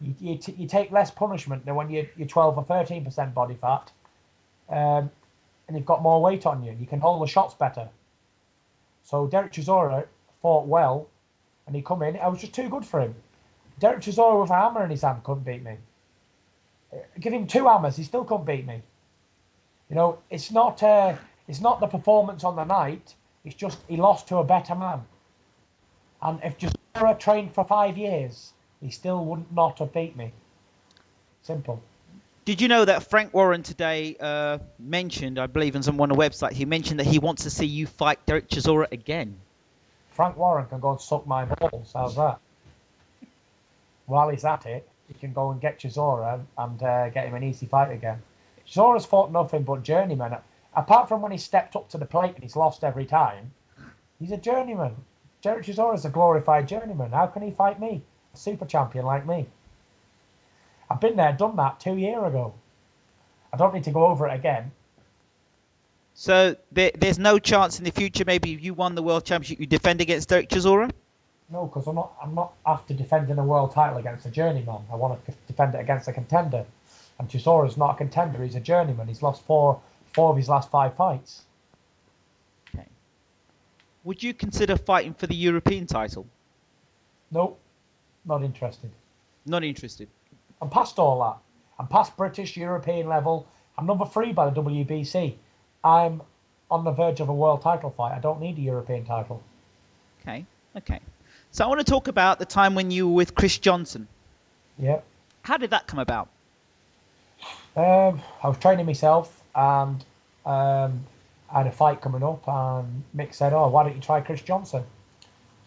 you take less punishment than when you're 12 or 13% body fat. And you've got more weight on you. You can hold the shots better. So Derek Chisora fought well, and he come in. I was just too good for him. Derek Chisora with a hammer in his hand couldn't beat me. Give him 2 hammers, he still couldn't beat me. You know, it's not the performance on the night. It's just he lost to a better man. And if Chisora trained for 5 years, he still would not have beat me. Simple. Did you know that Frank Warren today mentioned, I believe on one of the website, he mentioned that he wants to see you fight Derek Chisora again? Frank Warren can go and suck my balls. How's that? While he's at it, he can go and get Chisora and get him an easy fight again. Chisora's fought nothing but journeymen. Apart from when he stepped up to the plate and he's lost every time, he's a journeyman. Derek Chisora's a glorified journeyman. How can he fight me? A super champion like me. I've been there, done that 2 years ago. I don't need to go over it again. So there's no chance in the future, maybe if you won the world championship, you defend against Derek Chisora? No, because I'm not after defending a world title against a journeyman. I want to defend it against a contender. And Chisora's not a contender, he's a journeyman. He's lost four of his last 5 fights. Okay. Would you consider fighting for the European title? No, not interested. Not interested. I'm past all that. I'm past British, European level. I'm number 3 by the WBC. I'm on the verge of a world title fight. I don't need a European title. Okay. So I want to talk about the time when you were with Chris Johnson. Yeah. How did that come about? I was training myself and I had a fight coming up and Mick said, oh, why don't you try Chris Johnson?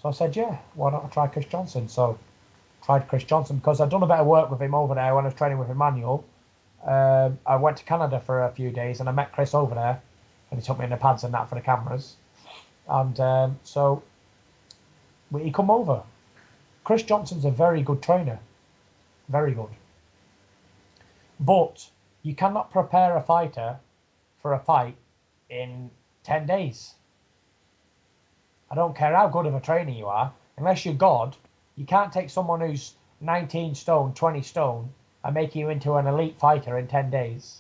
So I said, yeah, why don't I try Chris Johnson? So tried Chris Johnson because I'd done a bit of work with him over there when I was training with Emmanuel. I went to Canada for a few days and I met Chris over there and he took me in the pads and that for the cameras. And so he come over. Chris Johnson's a very good trainer. Very good. But you cannot prepare a fighter for a fight in 10 days. I don't care how good of a trainer you are. Unless you're God, you can't take someone who's 19 stone, 20 stone, and make you into an elite fighter in 10 days.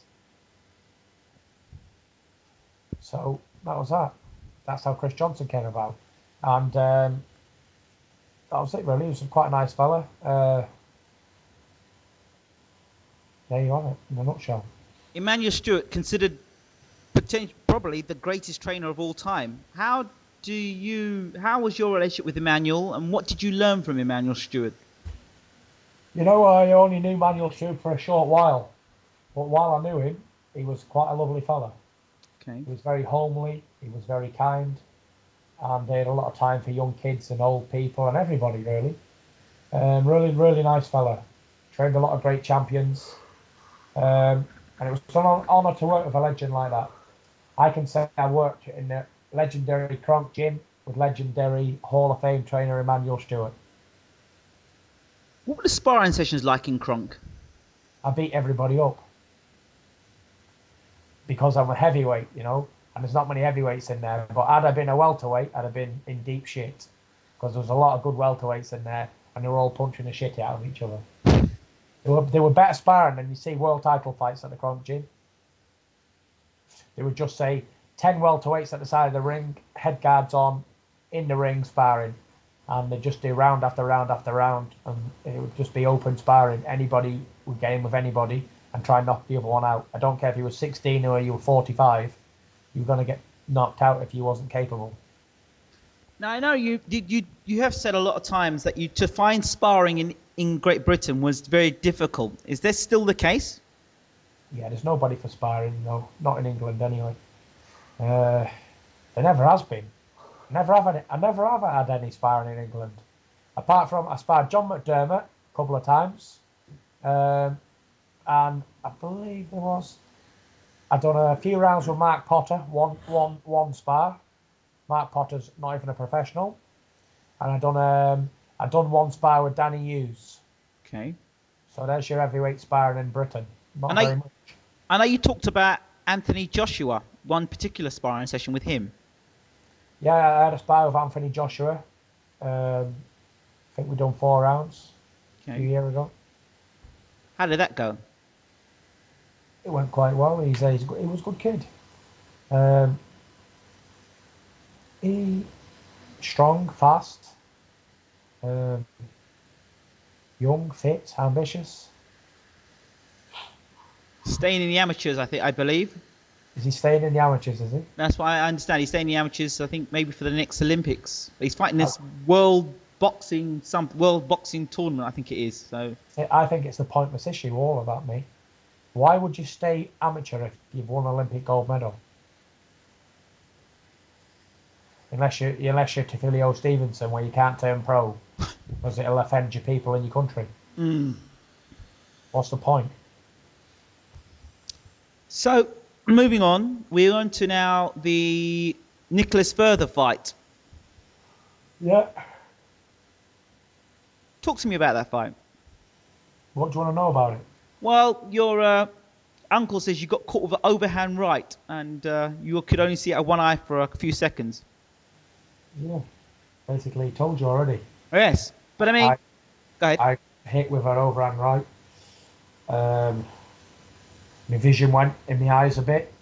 So that was that. That's how Chris Johnson came about. And that was it, really. He was quite a nice fella. There you have it, in a nutshell. Emmanuel Stewart, considered probably the greatest trainer of all time. How was your relationship with Emmanuel, and what did you learn from Emmanuel Stewart? You know, I only knew Emmanuel Stewart for a short while, but while I knew him, he was quite a lovely fella. Okay. He was very homely, he was very kind, and they had a lot of time for young kids and old people and everybody, really. Really, really nice fella. Trained a lot of great champions. And it was an honour to work with a legend like that. I can say I worked in the legendary Kronk gym with legendary Hall of Fame trainer Emmanuel Stewart. What were the sparring sessions like in Kronk? I beat everybody up. Because I'm a heavyweight, you know, and there's not many heavyweights in there. But had I been a welterweight, I'd have been in deep shit. Because there was a lot of good welterweights in there, and they were all punching the shit out of each other. They were better sparring than you see world title fights at the Kronk gym. They would just say 10 welterweights at the side of the ring, head guards on, in the ring sparring. And they'd just do round after round after round. And it would just be open sparring. Anybody would get in with anybody and try and knock the other one out. I don't care if you were 16 or you were 45. You were going to get knocked out if you wasn't capable. Now, I know you have said a lot of times that to find sparring in Great Britain was very difficult. Is this still the case? Yeah, there's nobody for sparring, no, not in England anyway. There never has been. I never have had any sparring in England. Apart from I sparred John McDermott a couple of times. And I believe I've done a few rounds with Mark Potter, one spar. Mark Potter's not even a professional. And I've done one spar with Danny Hughes. Okay. So there's your heavyweight sparring in Britain. Not very much. I know you talked about Anthony Joshua, one particular sparring session with him. Yeah, I had a spar with Anthony Joshua. I think we've done 4 rounds a few years ago. How did that go? It went quite well. He was a good kid. He strong, fast. young, fit, ambitious. Staying in the amateurs, I believe. Is he staying in the amateurs, is he? That's what I understand. He's staying in the amateurs, I think, maybe for the next Olympics. He's fighting this world boxing tournament, I think it is. So I think it's a pointless issue, all about me. Why would you stay amateur if you've won an Olympic gold medal? Unless you're Tefilio Stevenson, where you can't turn pro, because it'll offend your people in your country. What's the point? So, moving on, we're on to now the Nicholas Further fight. Yeah. Talk to me about that fight. What do you want to know about it? Well, your uncle says you got caught with an overhand right, and you could only see out of one eye for a few seconds. Yeah. Basically, told you already. Yes, but I mean, go ahead. I hit with an overhand right. My vision went in my eyes a bit,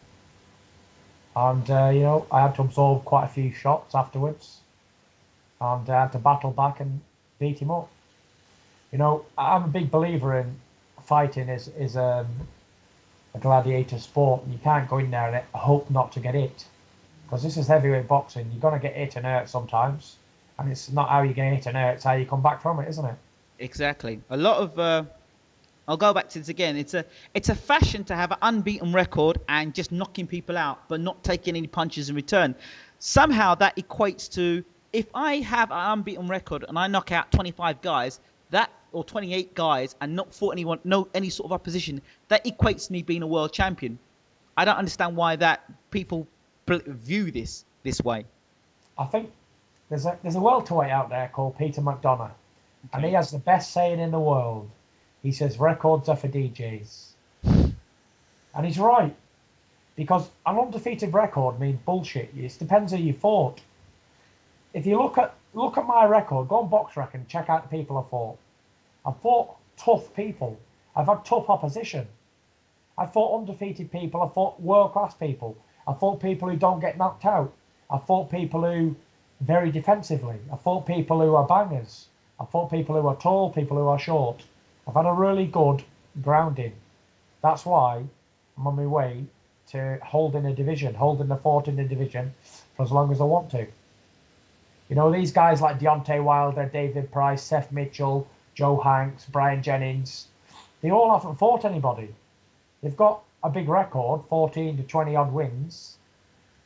and I had to absorb quite a few shots afterwards, and I had to battle back and beat him up. I'm a big believer in fighting is a gladiator sport. You can't go in there and hope not to get hit, because this is heavyweight boxing. You're gonna get hit and hurt sometimes, and it's not how you get hit and hurt; it's how you come back from it, isn't it? Exactly. A lot of I'll go back to this again. It's a fashion to have an unbeaten record and just knocking people out, but not taking any punches in return. Somehow that equates to, if I have an unbeaten record and I knock out 25 guys, or 28 guys, and not fought any sort of opposition, that equates to me being a world champion. I don't understand why that people view this way. I think there's a welterweight out there called Peter McDonough, and he has the best saying in the world. He says records are for DJs. And he's right. Because an undefeated record means bullshit. It depends who you fought. If you look at my record, go on BoxRec and check out the people I fought. I've fought tough people. I've had tough opposition. I fought undefeated people. I fought world-class people. I fought people who don't get knocked out. I fought people who very defensively. I fought people who are bangers. I fought people who are tall, people who are short. I've had a really good grounding. That's why I'm on my way to holding the fort in a division for as long as I want to. These guys like Deontay Wilder, David Price, Seth Mitchell, Joe Hanks, Brian Jennings, they all haven't fought anybody. They've got a big record, 14 to 20 odd wins,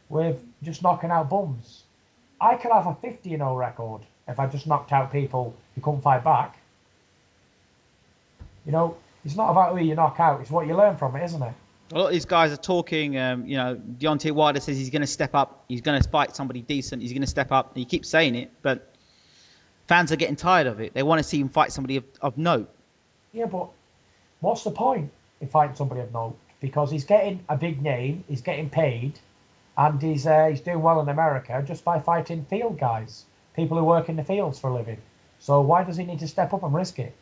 with just knocking out bums. I could have a 50-0 record if I just knocked out people who couldn't fight back. It's not about who you knock out, it's what you learn from it, isn't it? A lot of these guys are talking, Deontay Wilder says he's going to step up, he's going to fight somebody decent, he's going to step up. And he keeps saying it, but fans are getting tired of it. They want to see him fight somebody of note. Yeah, but what's the point in fighting somebody of note? Because he's getting a big name, he's getting paid, and he's doing well in America just by fighting field guys, people who work in the fields for a living. So why does he need to step up and risk it?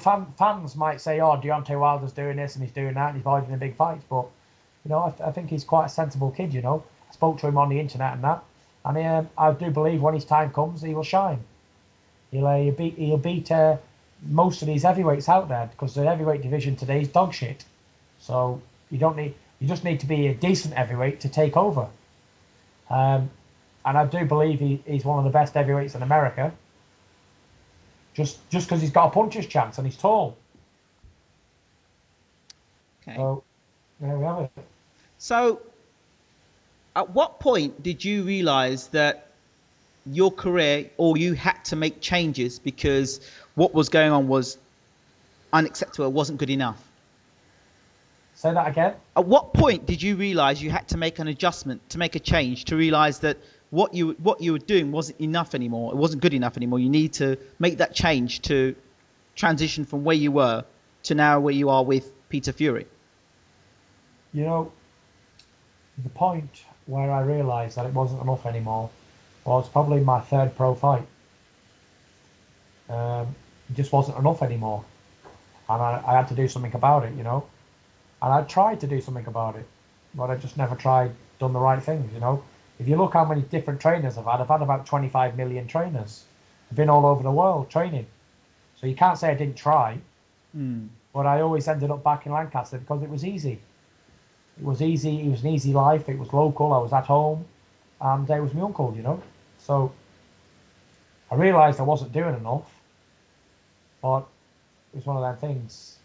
Fans might say, oh, Deontay Wilder's doing this and he's doing that and he's avoiding the big fights. But, I think he's quite a sensible kid, I spoke to him on the internet and that. And I do believe when his time comes, he will shine. He'll beat most of these heavyweights out there, because the heavyweight division today is dog shit. So you just need to be a decent heavyweight to take over. And I do believe he's one of the best heavyweights in America. Just because he's got a puncher's chance and he's tall. Okay. So, there we have it. So, at what point did you realise that your career, or you had to make changes because what was going on was unacceptable, it wasn't good enough? Say that again? At what point did you realise you had to make an adjustment, to make a change, to realise that what you were doing wasn't enough anymore, it wasn't good enough anymore? You need to make that change to transition from where you were to now where you are with Peter Fury. The point where I realised that it wasn't enough anymore was probably my third pro fight. It just wasn't enough anymore, and I had to do something about it, And I tried to do something about it, but I just never done the right things, If you look how many different trainers I've had about 25 million trainers. I've been all over the world training. So you can't say I didn't try. But I always ended up back in Lancaster because it was easy. It was easy. It was an easy life. It was local. I was at home. And it was my uncle, you know. So I realised I wasn't doing enough. But it was one of them things.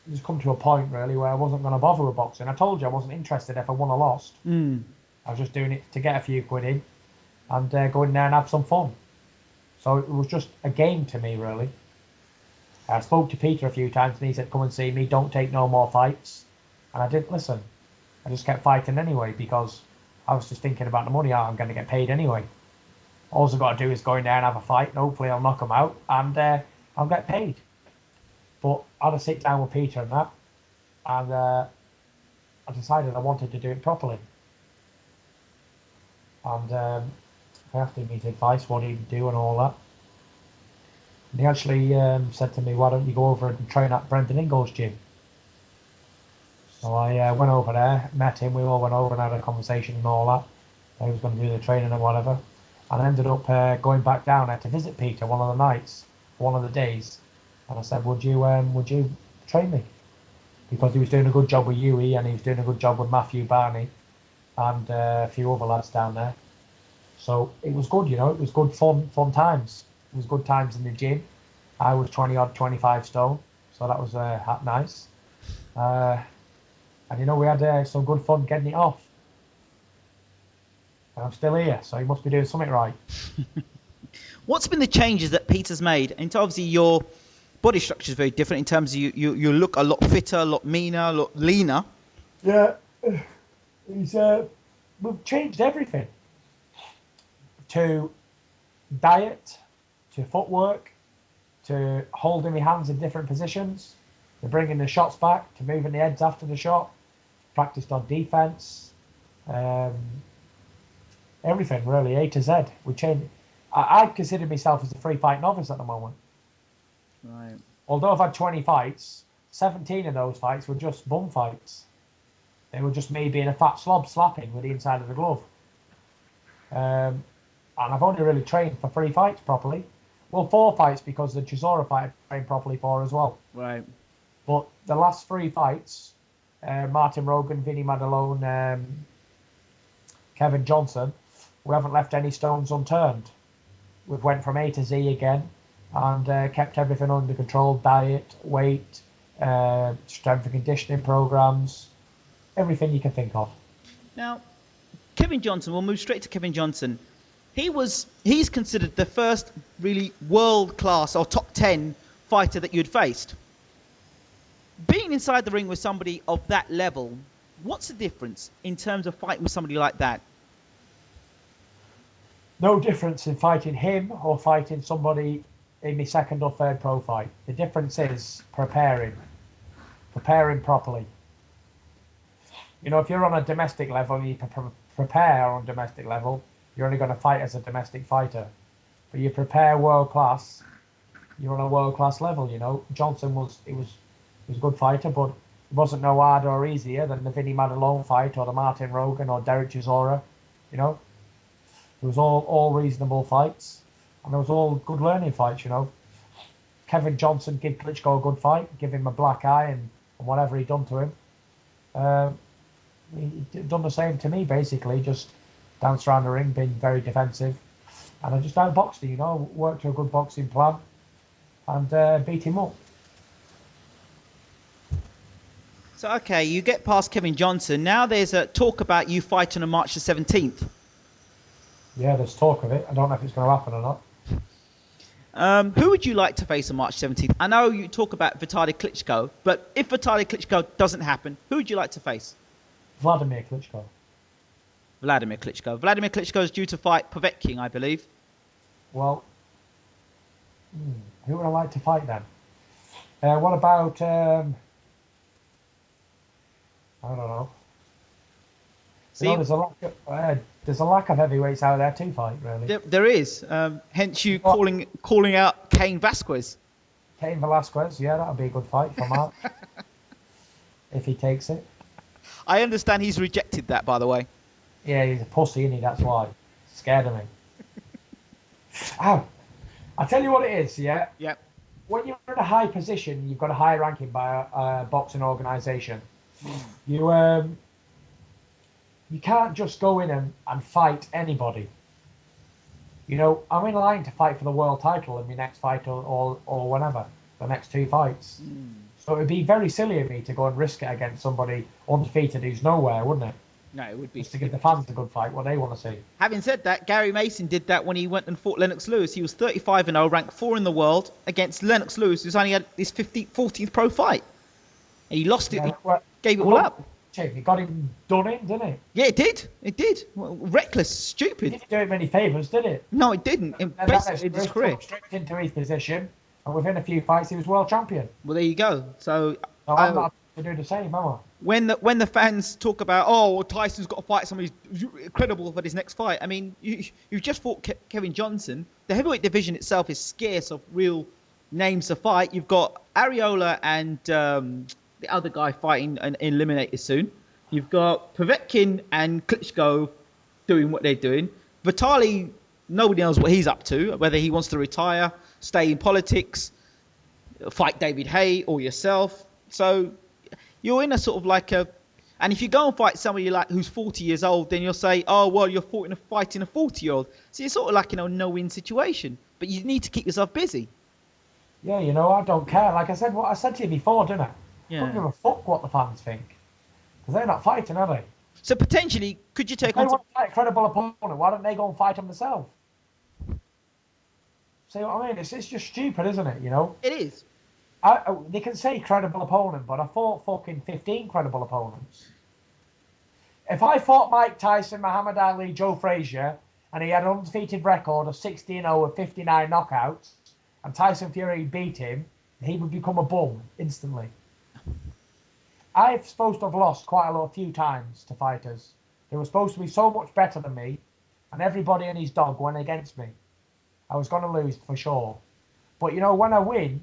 Just come to a point, really, where I wasn't going to bother with boxing. I told you I wasn't interested if I won or lost. I was just doing it to get a few quid in and go in there and have some fun. So it was just a game to me, really. I spoke to Peter a few times and he said, come and see me, don't take no more fights. And I didn't listen. I just kept fighting anyway because I was just thinking about the money I'm going to get paid anyway. All I've got to do is go in there and have a fight and hopefully I'll knock them out and I'll get paid. But I had a sit down with Peter and that and I decided I wanted to do it properly. And I asked him his advice, what he'd do and all that. And he actually said to me, why don't you go over and train at Brendan Ingall's gym? So I went over there, met him, we all went over and had a conversation and all that. He was going to do the training and whatever. And I ended up going back down there to visit Peter one of the nights, one of the days. And I said, would you train me? Because he was doing a good job with Huey and he was doing a good job with Matthew Barney and a few other lads down there. So it was good, you know, it was good fun times. It was good times in the gym. I was 20-odd, 25 stone, so that was nice. And, you know, we had some good fun getting it off. And I'm still here, so he must be doing something right. What's been the changes that Peter's made? And obviously your body structure is very different in terms of you look a lot fitter, a lot meaner, a lot leaner. Yeah, we've changed everything. To diet, to footwork, to holding my hands in different positions, to bringing the shots back, to moving the heads after the shot, practiced on defence, everything really, A to Z. We changed. I consider myself as a free fight novice at the moment. Right. Although I've had 20 fights, 17 of those fights were just bum fights. They were just me being a fat slob slapping with the inside of the glove. And I've only really trained for 3 fights properly. Well, 4 fights because the Chisora fight I trained properly for as well. Right. But the last 3 fights, Martin Rogan, Vinny Madalone, Kevin Johnson, we haven't left any stones unturned. We've went from A to Z again and kept everything under control, diet, weight, strength and conditioning programs, everything you can think of. Now, Kevin Johnson, we'll move straight to Kevin Johnson. He's considered the first really world-class or top 10 fighter that you'd faced. Being inside the ring with somebody of that level, what's the difference in terms of fighting with somebody like that? No difference in fighting him or fighting somebody in my second or third pro fight. The difference is preparing properly. You know, if you're on a domestic level and you prepare on a domestic level, you're only going to fight as a domestic fighter. But you prepare world class, you're on a world class level. You know, Johnson was a good fighter, but it wasn't no harder or easier than the Vinny Madalone fight or the Martin Rogan or Derek Chisora. You know, it was all reasonable fights, and it was all good learning fights. You know, Kevin Johnson give Klitschko a good fight, give him a black eye and whatever he done to him. He done the same to me basically, just danced around the ring, being very defensive, and I just outboxed him, you know, worked to a good boxing plan, and beat him up. So, okay, you get past Kevin Johnson. Now there's a talk about you fighting on March the 17th. Yeah, there's talk of it. I don't know if it's going to happen or not. Who would you like to face on March 17th? I know you talk about Vitaly Klitschko, but if Vitaly Klitschko doesn't happen, who would you like to face? Vladimir Klitschko. Vladimir Klitschko. Vladimir Klitschko is due to fight Povetkin, I believe. Well, who would I like to fight then? What about, I don't know. See, you know, there's a lack of heavyweights out there to fight, really. There is. Hence you calling out Cain Vasquez. Cain Velasquez, yeah, that would be a good fight for Mark. If he takes it. I understand he's rejected that, by the way. Yeah, he's a pussy, isn't he? That's why. Scared of me. Ow. I'll tell you what it is, yeah? Yep. When you're in a high position, you've got a high ranking by a boxing organisation. You can't just go in and fight anybody. You know, I'm in line to fight for the world title in my next fight or whenever, the next 2 fights. So it would be very silly of me to go and risk it against somebody undefeated who's nowhere, wouldn't it? No, it would be. Just to give the fans a good fight, what they want to see. Having said that, Gary Mason did that when he went and fought Lennox Lewis. He was 35-0, ranked 4 in the world, against Lennox Lewis, who's only had his 14th pro fight. And he lost it. Yeah, He gave it all up. It got him done in, didn't it? Yeah, it did. It did. Well, reckless, stupid. It didn't do him any favours, did it? No, it didn't. Basically, his career. Straight into his position, and within a few fights, he was world champion. Well, there you go. So I'm not to do the same, am I? When the fans talk about, oh, well, Tyson's got to fight somebody who's credible for his next fight, I mean, you've just fought Kevin Johnson. The heavyweight division itself is scarce of real names to fight. You've got Areola and the other guy fighting and eliminated soon. You've got Povetkin and Klitschko doing what they're doing. Vitali, nobody knows what he's up to, whether he wants to retire, stay in politics, fight David Hay or yourself. So you're in a sort of like a... And if you go and fight somebody like who's 40 years old, then you'll say, oh, well, you're fighting a 40-year-old. So you're sort of like in a no-win situation. But you need to keep yourself busy. Yeah, you know, I don't care. Like I said, what I said to you before, didn't I? Yeah. I don't give a fuck what the fans think. Because they're not fighting, are they? So potentially, could you take If they on... want to fight a credible opponent, why don't they go and fight them themselves? See what I mean? It's just stupid, isn't it, you know? It is. They can say credible opponent, but I fought fucking 15 credible opponents. If I fought Mike Tyson, Muhammad Ali, Joe Frazier, and he had an undefeated record of 16-0 with 59 knockouts, and Tyson Fury beat him, he would become a bum instantly. I'm supposed to have lost quite a few times to fighters. They were supposed to be so much better than me, and everybody and his dog went against me. I was going to lose for sure. But, you know, when I win,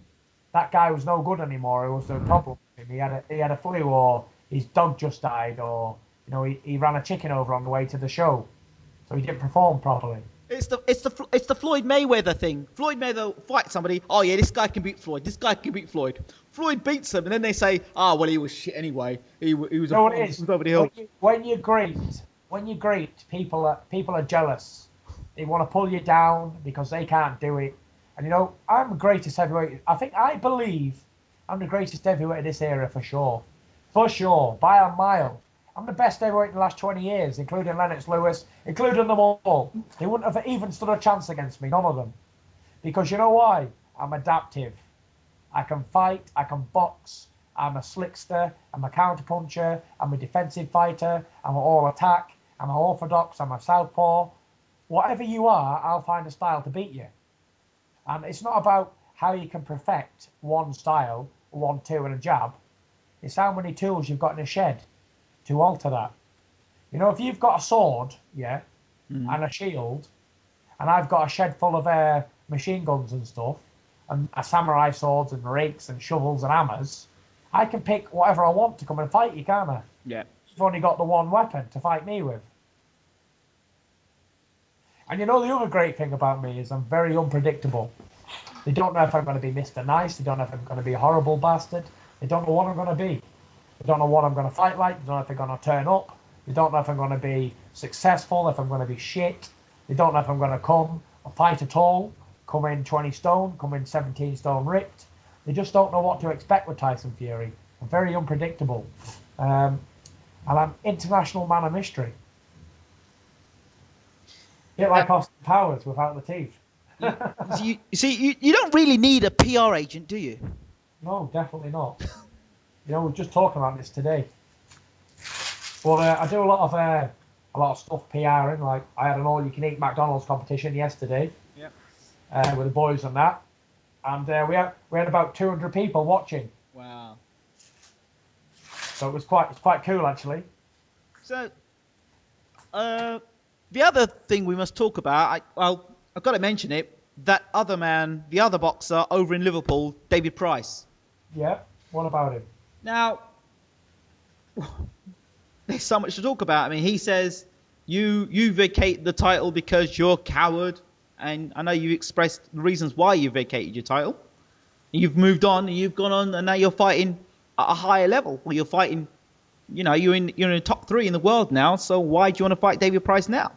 that guy was no good anymore. It was the problem. He had a flu, or his dog just died, or, you know, he ran a chicken over on the way to the show. So he didn't perform properly. It's the Floyd Mayweather thing. Floyd Mayweather fights somebody. Oh yeah, this guy can beat Floyd. This guy can beat Floyd. Floyd beats him, and then they say, "Ah, well, he was shit anyway. He was you know what it is? over the hill." When you're great, people are jealous. They want to pull you down because they can't do it. And you know, I'm the greatest heavyweight. I believe I'm the greatest heavyweight of this era for sure. For sure, by a mile. I'm the best heavyweight in the last 20 years, including Lennox Lewis, including them all. They wouldn't have even stood a chance against me, none of them. Because you know why? I'm adaptive. I can fight, I can box, I'm a slickster, I'm a counterpuncher, I'm a defensive fighter, I'm an all-attack, I'm an orthodox, I'm a southpaw. Whatever you are, I'll find a style to beat you. And it's not about how you can perfect one style, 1-2 and a jab. It's how many tools you've got in a shed to alter that. You know, if you've got a sword, and a shield, and I've got a shed full of machine guns and stuff, and samurai swords and rakes and shovels and hammers, I can pick whatever I want to come and fight you, can't I? Yeah. You've only got the one weapon to fight me with. And you know the other great thing about me is I'm very unpredictable. They don't know if I'm going to be Mr. Nice. They don't know if I'm going to be a horrible bastard. They don't know what I'm going to be. They don't know what I'm going to fight like. They don't know if they're going to turn up. They don't know if I'm going to be successful, if I'm going to be shit. They don't know if I'm going to come or fight at all, come in 20 stone, come in 17 stone ripped. They just don't know what to expect with Tyson Fury. I'm very unpredictable. And I'm international man of mystery. A bit like Austin Powers without the teeth. You don't really need a PR agent, do you? No, definitely not. You know, we were just talking about this today. Well, I do a lot of stuff PRing. Like I had an all-you-can-eat McDonald's competition yesterday. Yep. With the boys and that, and we had about 200 people watching. Wow. So it's quite cool actually. So, the other thing we must talk about, I've got to mention it. That other man, the other boxer over in Liverpool, David Price. Yeah. What about him? Now, there's so much to talk about. I mean, he says you vacate the title because you're a coward and I know you expressed the reasons why you vacated your title. You've moved on, and you've gone on, and now you're fighting at a higher level. Well, you're fighting, you're in the top 3 in the world now. So why do you want to fight David Price now?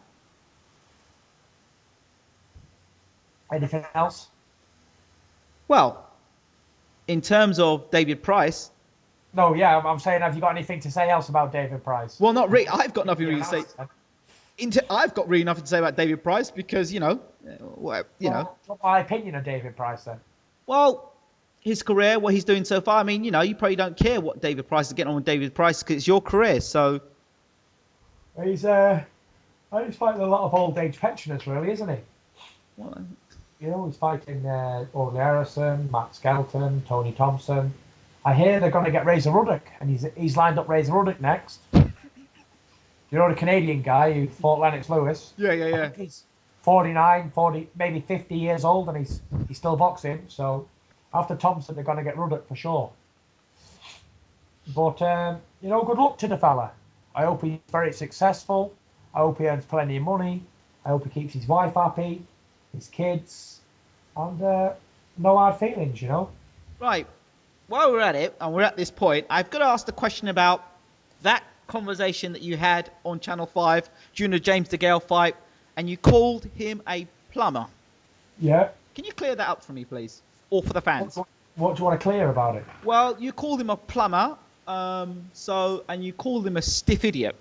Anything else? Well, in terms of David Price. No, yeah, I'm saying, have you got anything to say else about David Price? Well, not really. I've got nothing really to say. I've got really nothing to say about David Price because, What's my opinion of David Price then? Well, his career, what he's doing so far. I mean, you probably don't care what David Price is getting on with David Price because it's your career. So he's fighting a lot of old age pensioners, really, isn't he? Well, he's fighting Orley Harrison, Matt Skelton, Tony Thompson. I hear they're going to get Razor Ruddock, and he's lined up Razor Ruddock next. You know the Canadian guy who fought Lennox Lewis? Yeah. I think he's 49, 40, maybe 50 years old, and he's still boxing. So after Thompson, they're going to get Ruddock for sure. But, good luck to the fella. I hope he's very successful. I hope he earns plenty of money. I hope he keeps his wife happy, his kids, and no hard feelings, Right. While we're at it, and we're at this point, I've got to ask the question about that conversation that you had on Channel 5 during the James DeGale fight, and you called him a plumber. Yeah. Can you clear that up for me, please? Or for the fans? What do you want to clear about it? Well, you called him a plumber, and you called him a stiff idiot.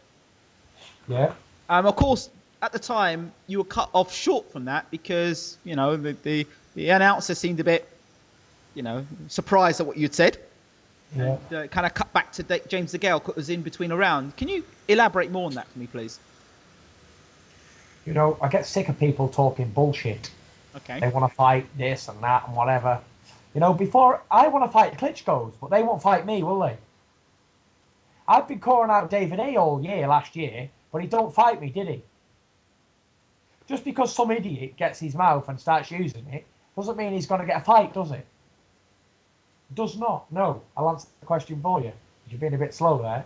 Yeah. Of course, at the time, you were cut off short from that because, the announcer seemed a bit, surprised at what you'd said. Yeah. And kind of cut back to James DeGale was in between a round. Can you elaborate more on that for me, please? I get sick of people talking bullshit. Okay. They want to fight this and that and whatever. Before I want to fight Klitschko's, but they won't fight me, will they? I've been calling out David A all year, last year, but he don't fight me, did he? Just because some idiot gets his mouth and starts using it, doesn't mean he's going to get a fight, does it? Does not. No. I'll answer the question for you. You've been a bit slow there.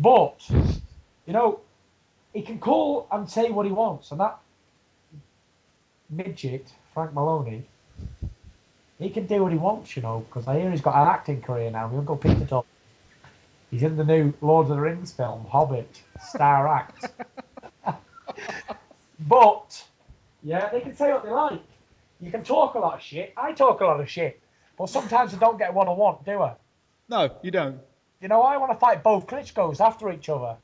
But, he can call and say what he wants. And that midget, Frank Maloney, he can do what he wants, because I hear he's got an acting career now. He'll go Peter Top. He's in the new Lord of the Rings film, Hobbit, star act. But, yeah, they can say what they like. You can talk a lot of shit. I talk a lot of shit. But sometimes I don't get what I want, do I? No, you don't. I want to fight both Klitschko's after each other.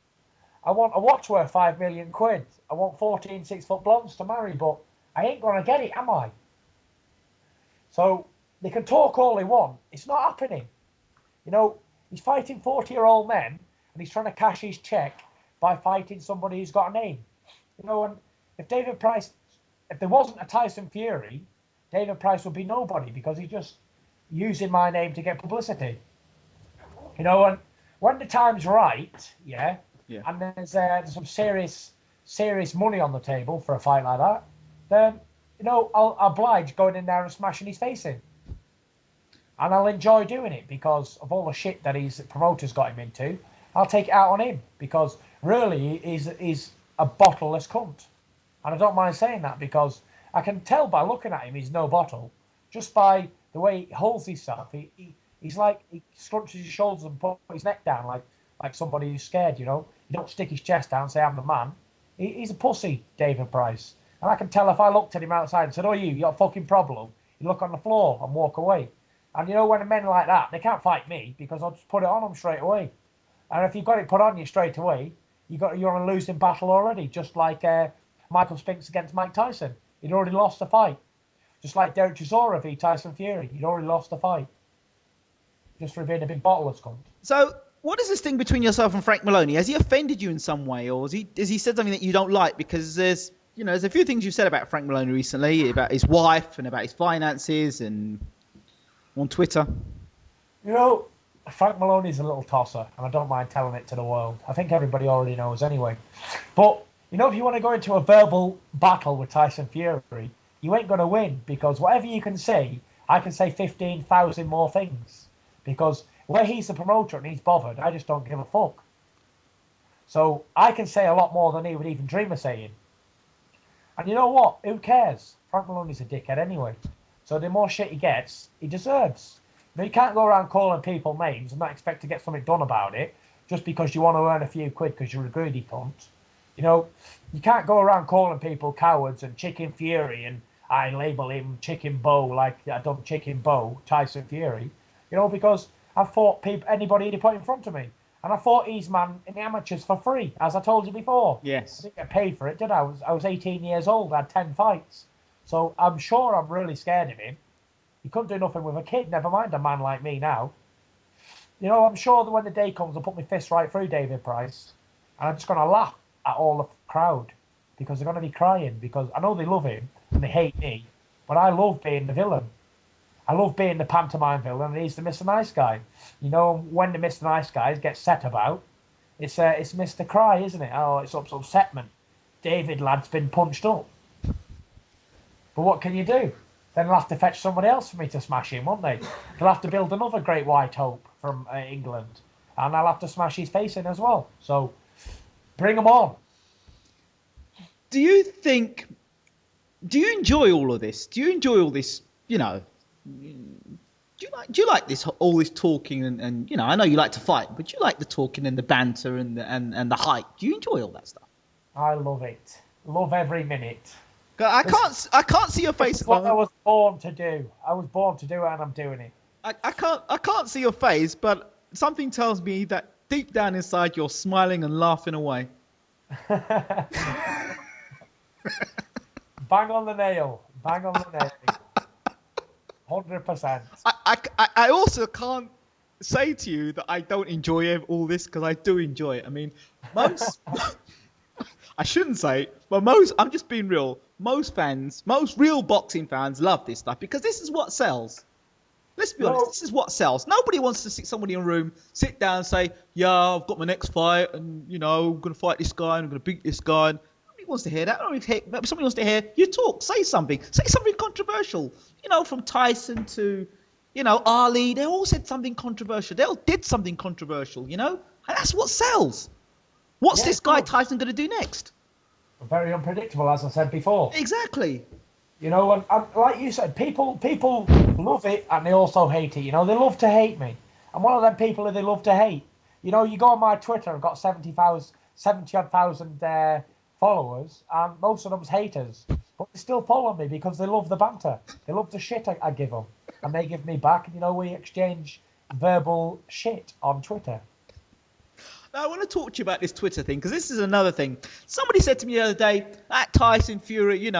I want a watch worth £5 million. I want 14 6-foot blondes to marry, but I ain't going to get it, am I? So they can talk all they want. It's not happening. He's fighting 40-year-old men, and he's trying to cash his check by fighting somebody who's got a name. And if there wasn't a Tyson Fury, David Price would be nobody because he's just using my name to get publicity. And when the time's right, yeah. And there's some serious money on the table for a fight like that, then, I'll oblige going in there and smashing his face in. And I'll enjoy doing it because of all the shit that his promoters got him into. I'll take it out on him because really he's a bottleless cunt. And I don't mind saying that because I can tell by looking at him he's no bottle. Just by the way he holds himself. He's like, he scrunches his shoulders and puts his neck down like somebody who's scared, He don't stick his chest down and say, I'm the man. He's a pussy, David Price. And I can tell if I looked at him outside and said, oh, you got a fucking problem. He'd look on the floor and walk away. And when men like that, they can't fight me because I'll just put it on them straight away. And if you've got it put on you straight away, you're on a losing battle already, just like Michael Spinks against Mike Tyson. He'd already lost the fight. Just like Derek Chisora v Tyson Fury. He'd already lost the fight. Just for being a big bottleless cunt. So, what is this thing between yourself and Frank Maloney? Has he offended you in some way? Or has he said something that you don't like? Because there's a few things you've said about Frank Maloney recently, about his wife and about his finances and on Twitter. Frank Maloney's a little tosser, and I don't mind telling it to the world. I think everybody already knows anyway. But, if you want to go into a verbal battle with Tyson Fury, you ain't going to win, because whatever you can say, I can say 15,000 more things. Because where he's the promoter and he's bothered, I just don't give a fuck. So I can say a lot more than he would even dream of saying. And you know what? Who cares? Frank Maloney's a dickhead anyway. So the more shit he gets, he deserves. You can't go around calling people names and not expect to get something done about it just because you want to earn a few quid because you're a greedy cunt. You can't go around calling people cowards and Chicken Fury, and I label him Chicken Bow like I done Chicken Bow, Tyson Fury, because I've fought anybody he put in front of me. And I fought Eastman in the amateurs for free, as I told you before. Yes. I didn't get paid for it, did I? I was 18 years old, I had 10 fights. So I'm sure I'm really scared of him. He couldn't do nothing with a kid, never mind a man like me now. I'm sure that when the day comes, I'll put my fist right through David Price. And I'm just going to laugh at all the crowd because they're going to be crying because I know they love him and they hate me. But I love being the villain. I love being the pantomime villain, and he's the Mr. Nice Guy. When the Mr. Nice Guys get set about, it's Mr. Cry, isn't it? Oh, it's upsetment. David lad's been punched up. But what can you do? Then they'll have to fetch somebody else for me to smash him, won't they? They'll have to build another Great White Hope from England, and I'll have to smash his face in as well. So, bring them on. Do you enjoy all of this? Do you enjoy all this, do you like all this talking and I know you like to fight, but do you like the talking and the banter and the hype? Do you enjoy all that stuff? I love it. Love every minute. I can't see your face. It's what I was born to do. I was born to do it, and I'm doing it. I can't see your face, but something tells me that deep down inside you're smiling and laughing away. Bang on the nail. Bang on the nail. 100%. I also can't say to you that I don't enjoy all this because I do enjoy it. I mean, most... I shouldn't say, but I'm just being real. Most real boxing fans love this stuff because this is what sells. Let's be honest, this is what sells. Nobody wants to see somebody in a room, sit down and say, yeah, I've got my next fight and, I'm going to fight this guy and I'm going to beat this guy. And nobody wants to hear that. Somebody wants to hear you talk, say something controversial. From Tyson to, Ali, they all said something controversial. They all did something controversial, and that's what sells. What's this guy Tyson going to do next? Very unpredictable, as I said before. Exactly. And like you said, people love it and they also hate it. They love to hate me. I'm one of them people that they love to hate. You go on my Twitter, I've got 70,000 followers, and most of them's haters. But they still follow me because they love the banter. They love the shit I give them. And they give me back, and we exchange verbal shit on Twitter. Now, I want to talk to you about this Twitter thing, because this is another thing. Somebody said to me the other day, that Tyson Fury, he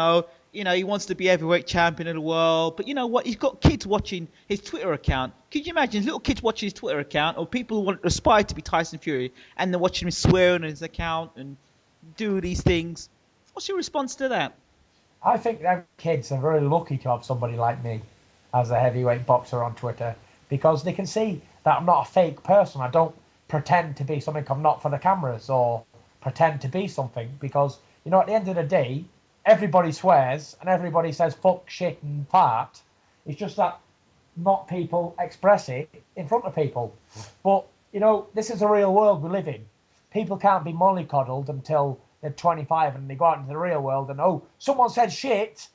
wants to be heavyweight champion of the world. But you know what? He's got kids watching his Twitter account. Could you imagine little kids watching his Twitter account, or people who aspire to be Tyson Fury, and they're watching him swear on his account and do these things? What's your response to that? I think them kids are very lucky to have somebody like me as a heavyweight boxer on Twitter, because they can see that I'm not a fake person. I don't pretend to be something I'm not for the cameras, or pretend to be something, because at the end of the day, everybody swears and everybody says fuck, shit and fart. It's just that not people express it in front of people. But this is a real world we live in. People can't be mollycoddled until they're 25 and they go out into the real world and someone said shit,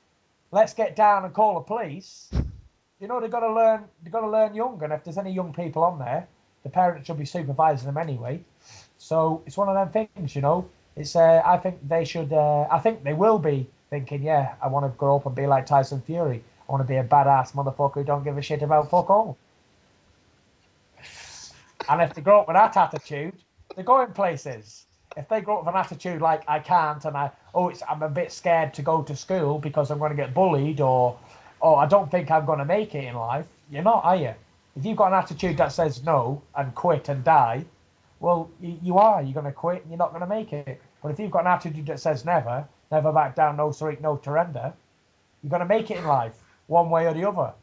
let's get down and call the police. They've got to learn young, and if there's any young people on there, the parents should be supervising them anyway. So it's one of them things, It's I think they should. I think they will be thinking, yeah, I want to grow up and be like Tyson Fury. I want to be a badass motherfucker who don't give a shit about fuck all. And if they grow up with that attitude, they're going places. If they grow up with an attitude like I can't, and I'm a bit scared to go to school because I'm going to get bullied, or I don't think I'm going to make it in life. You're not, are you? If you've got an attitude that says no and quit and die, well, you are. You're going to quit and you're not going to make it. But if you've got an attitude that says never back down, no surrender, no surrender, you're going to make it in life, one way or the other.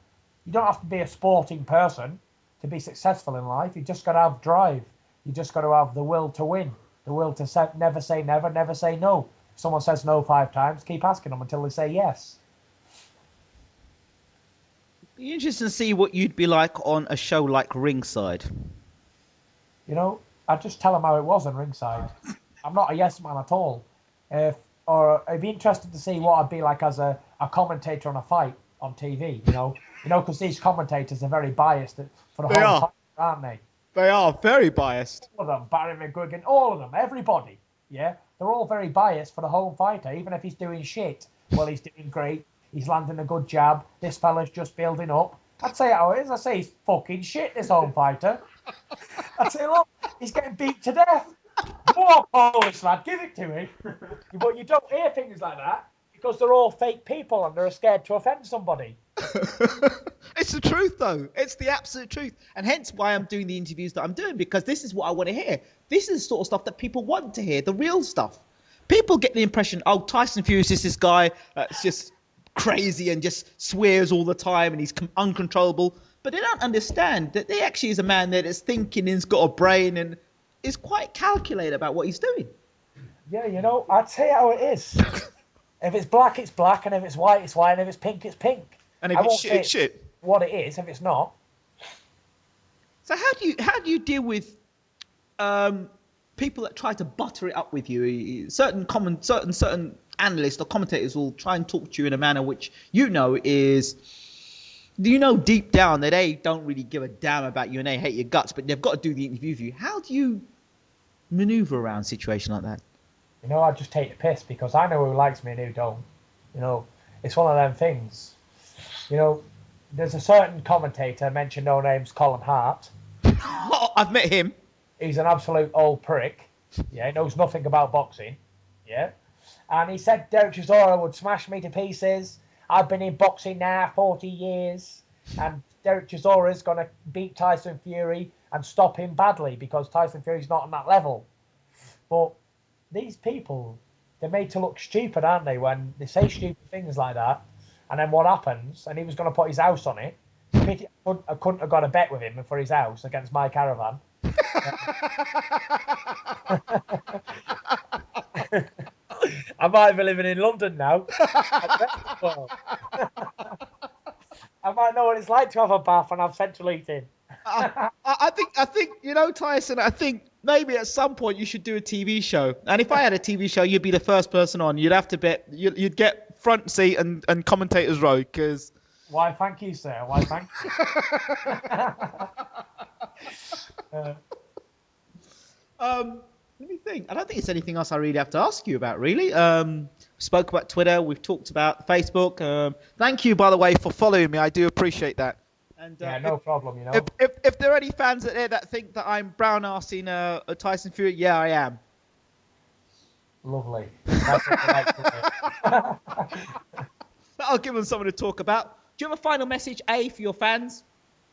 You don't have to be a sporting person to be successful in life. You just got to have drive. You just got to have the will to win, the will to never say never, never say no. If someone says no 5 times, keep asking them until they say yes. Be interesting to see what you'd be like on a show like Ringside. I'd just tell them how it was on Ringside. I'm not a yes man at all. Or I'd be interested to see what I'd be like as a a commentator on a fight on TV. You know, because these commentators are very biased for the whole fight, aren't they? They are very biased. All of them, Barry McGuigan, all of them, everybody. Yeah, they're all very biased for the home fighter, even if he's doing shit. Well, he's doing great. He's landing a good jab. This fella's just building up. I'd say how it is. I say he's fucking shit, this home fighter. I'd say, look, he's getting beat to death. Go on, Polish lad, give it to me. But you don't hear things like that because they're all fake people and they're scared to offend somebody. It's the truth, though. It's the absolute truth. And hence why I'm doing the interviews that I'm doing, because this is what I want to hear. This is the sort of stuff that people want to hear, the real stuff. People get the impression, oh, Tyson Fury is just this guy that's just crazy and just swears all the time and he's uncontrollable. But they don't understand that he actually is a man that is thinking and has got a brain and is quite calculated about what he's doing. Yeah, you know, I'd say how it is. If it's black, it's black, and if it's white, it's white, and if it's pink, it's pink. And if it's shit, it's shit. What it is, if it's not. So how do you deal with people that try to butter it up with you? Certain analysts or commentators will try and talk to you in a manner which is, deep down that they don't really give a damn about you and they hate your guts, but they've got to do the interview with you. How do you maneuver around a situation like that? You know, I just take the piss because I know who likes me and who don't. You know, it's one of them things. You know, there's a certain commentator, mentioned no names, Colin Hart. Oh, I've met him. He's an absolute old prick. Yeah, he knows nothing about boxing. Yeah. And he said Derek Chisora would smash me to pieces. I've been in boxing now 40 years. And Derek Chisora's going to beat Tyson Fury and stop him badly because Tyson Fury's not on that level. But these people, they're made to look stupid, aren't they, when they say stupid things like that. And then what happens? And he was going to put his house on it. I couldn't have got a bet with him for his house against my caravan. I might be living in London now. I might know what it's like to have a bath and have central heating. I think Tyson, I think maybe at some point you should do a TV show. And if I had a TV show, you'd be the first person on. You'd have to bet. You'd get front seat and commentators row because. Why, thank you, sir. Why, thank you. Let me think. I don't think it's anything else I really have to ask you about, really. We spoke about Twitter. We've talked about Facebook. Thank you, by the way, for following me. I do appreciate that. And, yeah, no problem, you know. If there are any fans out there that think that I'm brown-arsing Tyson Fury, yeah, I am. Lovely. That's what I like to hear. I'll give them something to talk about. Do you have a final message, A, for your fans?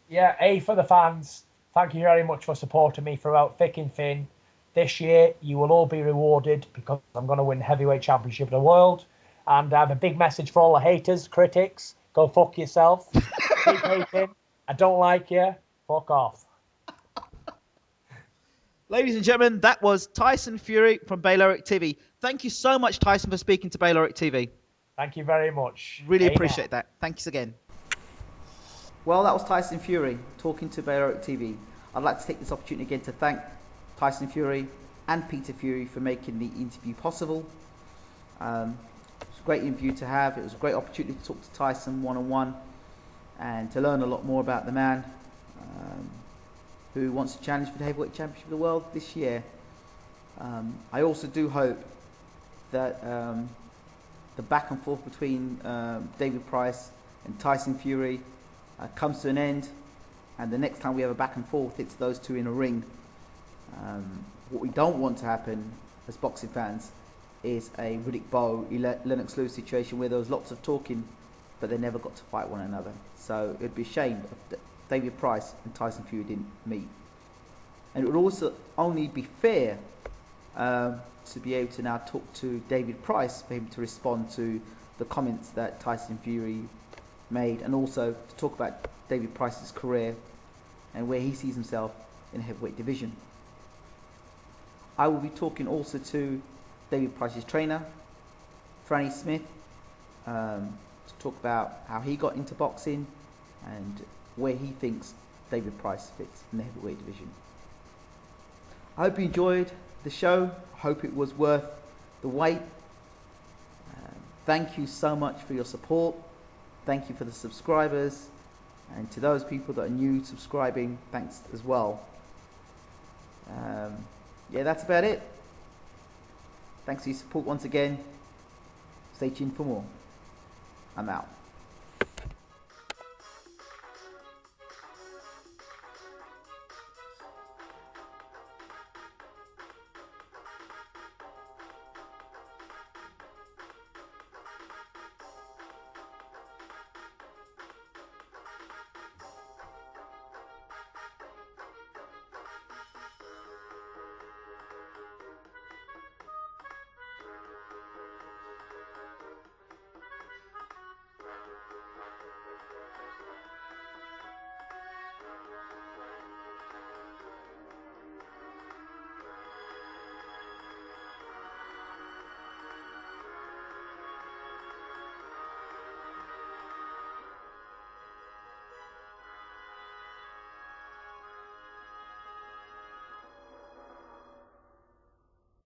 Yeah, A, for the fans. Thank you very much for supporting me throughout thick and thin. This year, you will all be rewarded because I'm going to win the heavyweight championship of the world. And I have a big message for all the haters, critics. Go fuck yourself. Keep hating. I don't like you. Fuck off. Ladies and gentlemen, that was Tyson Fury from BWTM TV. Thank you so much, Tyson, for speaking to BWTM TV. Thank you very much. Really appreciate that. Thanks again. Well, that was Tyson Fury talking to BWTM TV. I'd like to take this opportunity again to thank Tyson Fury and Peter Fury for making the interview possible. It was a great interview to have. It was a great opportunity to talk to Tyson one-on-one and to learn a lot more about the man who wants to challenge for the heavyweight championship of the world this year. I also do hope that the back and forth between David Price and Tyson Fury comes to an end, and the next time we have a back and forth, it's those two in a ring. What we don't want to happen as boxing fans is a Riddick Bowe, Lennox Lewis situation where there was lots of talking, but they never got to fight one another. So it'd be a shame if David Price and Tyson Fury didn't meet. And it would also only be fair to be able to now talk to David Price for him to respond to the comments that Tyson Fury made, and also to talk about David Price's career and where he sees himself in the heavyweight division. I will be talking also to David Price's trainer, Franny Smith, to talk about how he got into boxing and where he thinks David Price fits in the heavyweight division. I hope you enjoyed the show. I hope it was worth the wait. thank you so much for your support. Thank you for the subscribers. And to those people that are new subscribing, thanks as well. Yeah, that's about it. Thanks for your support once again. Stay tuned for more. I'm out.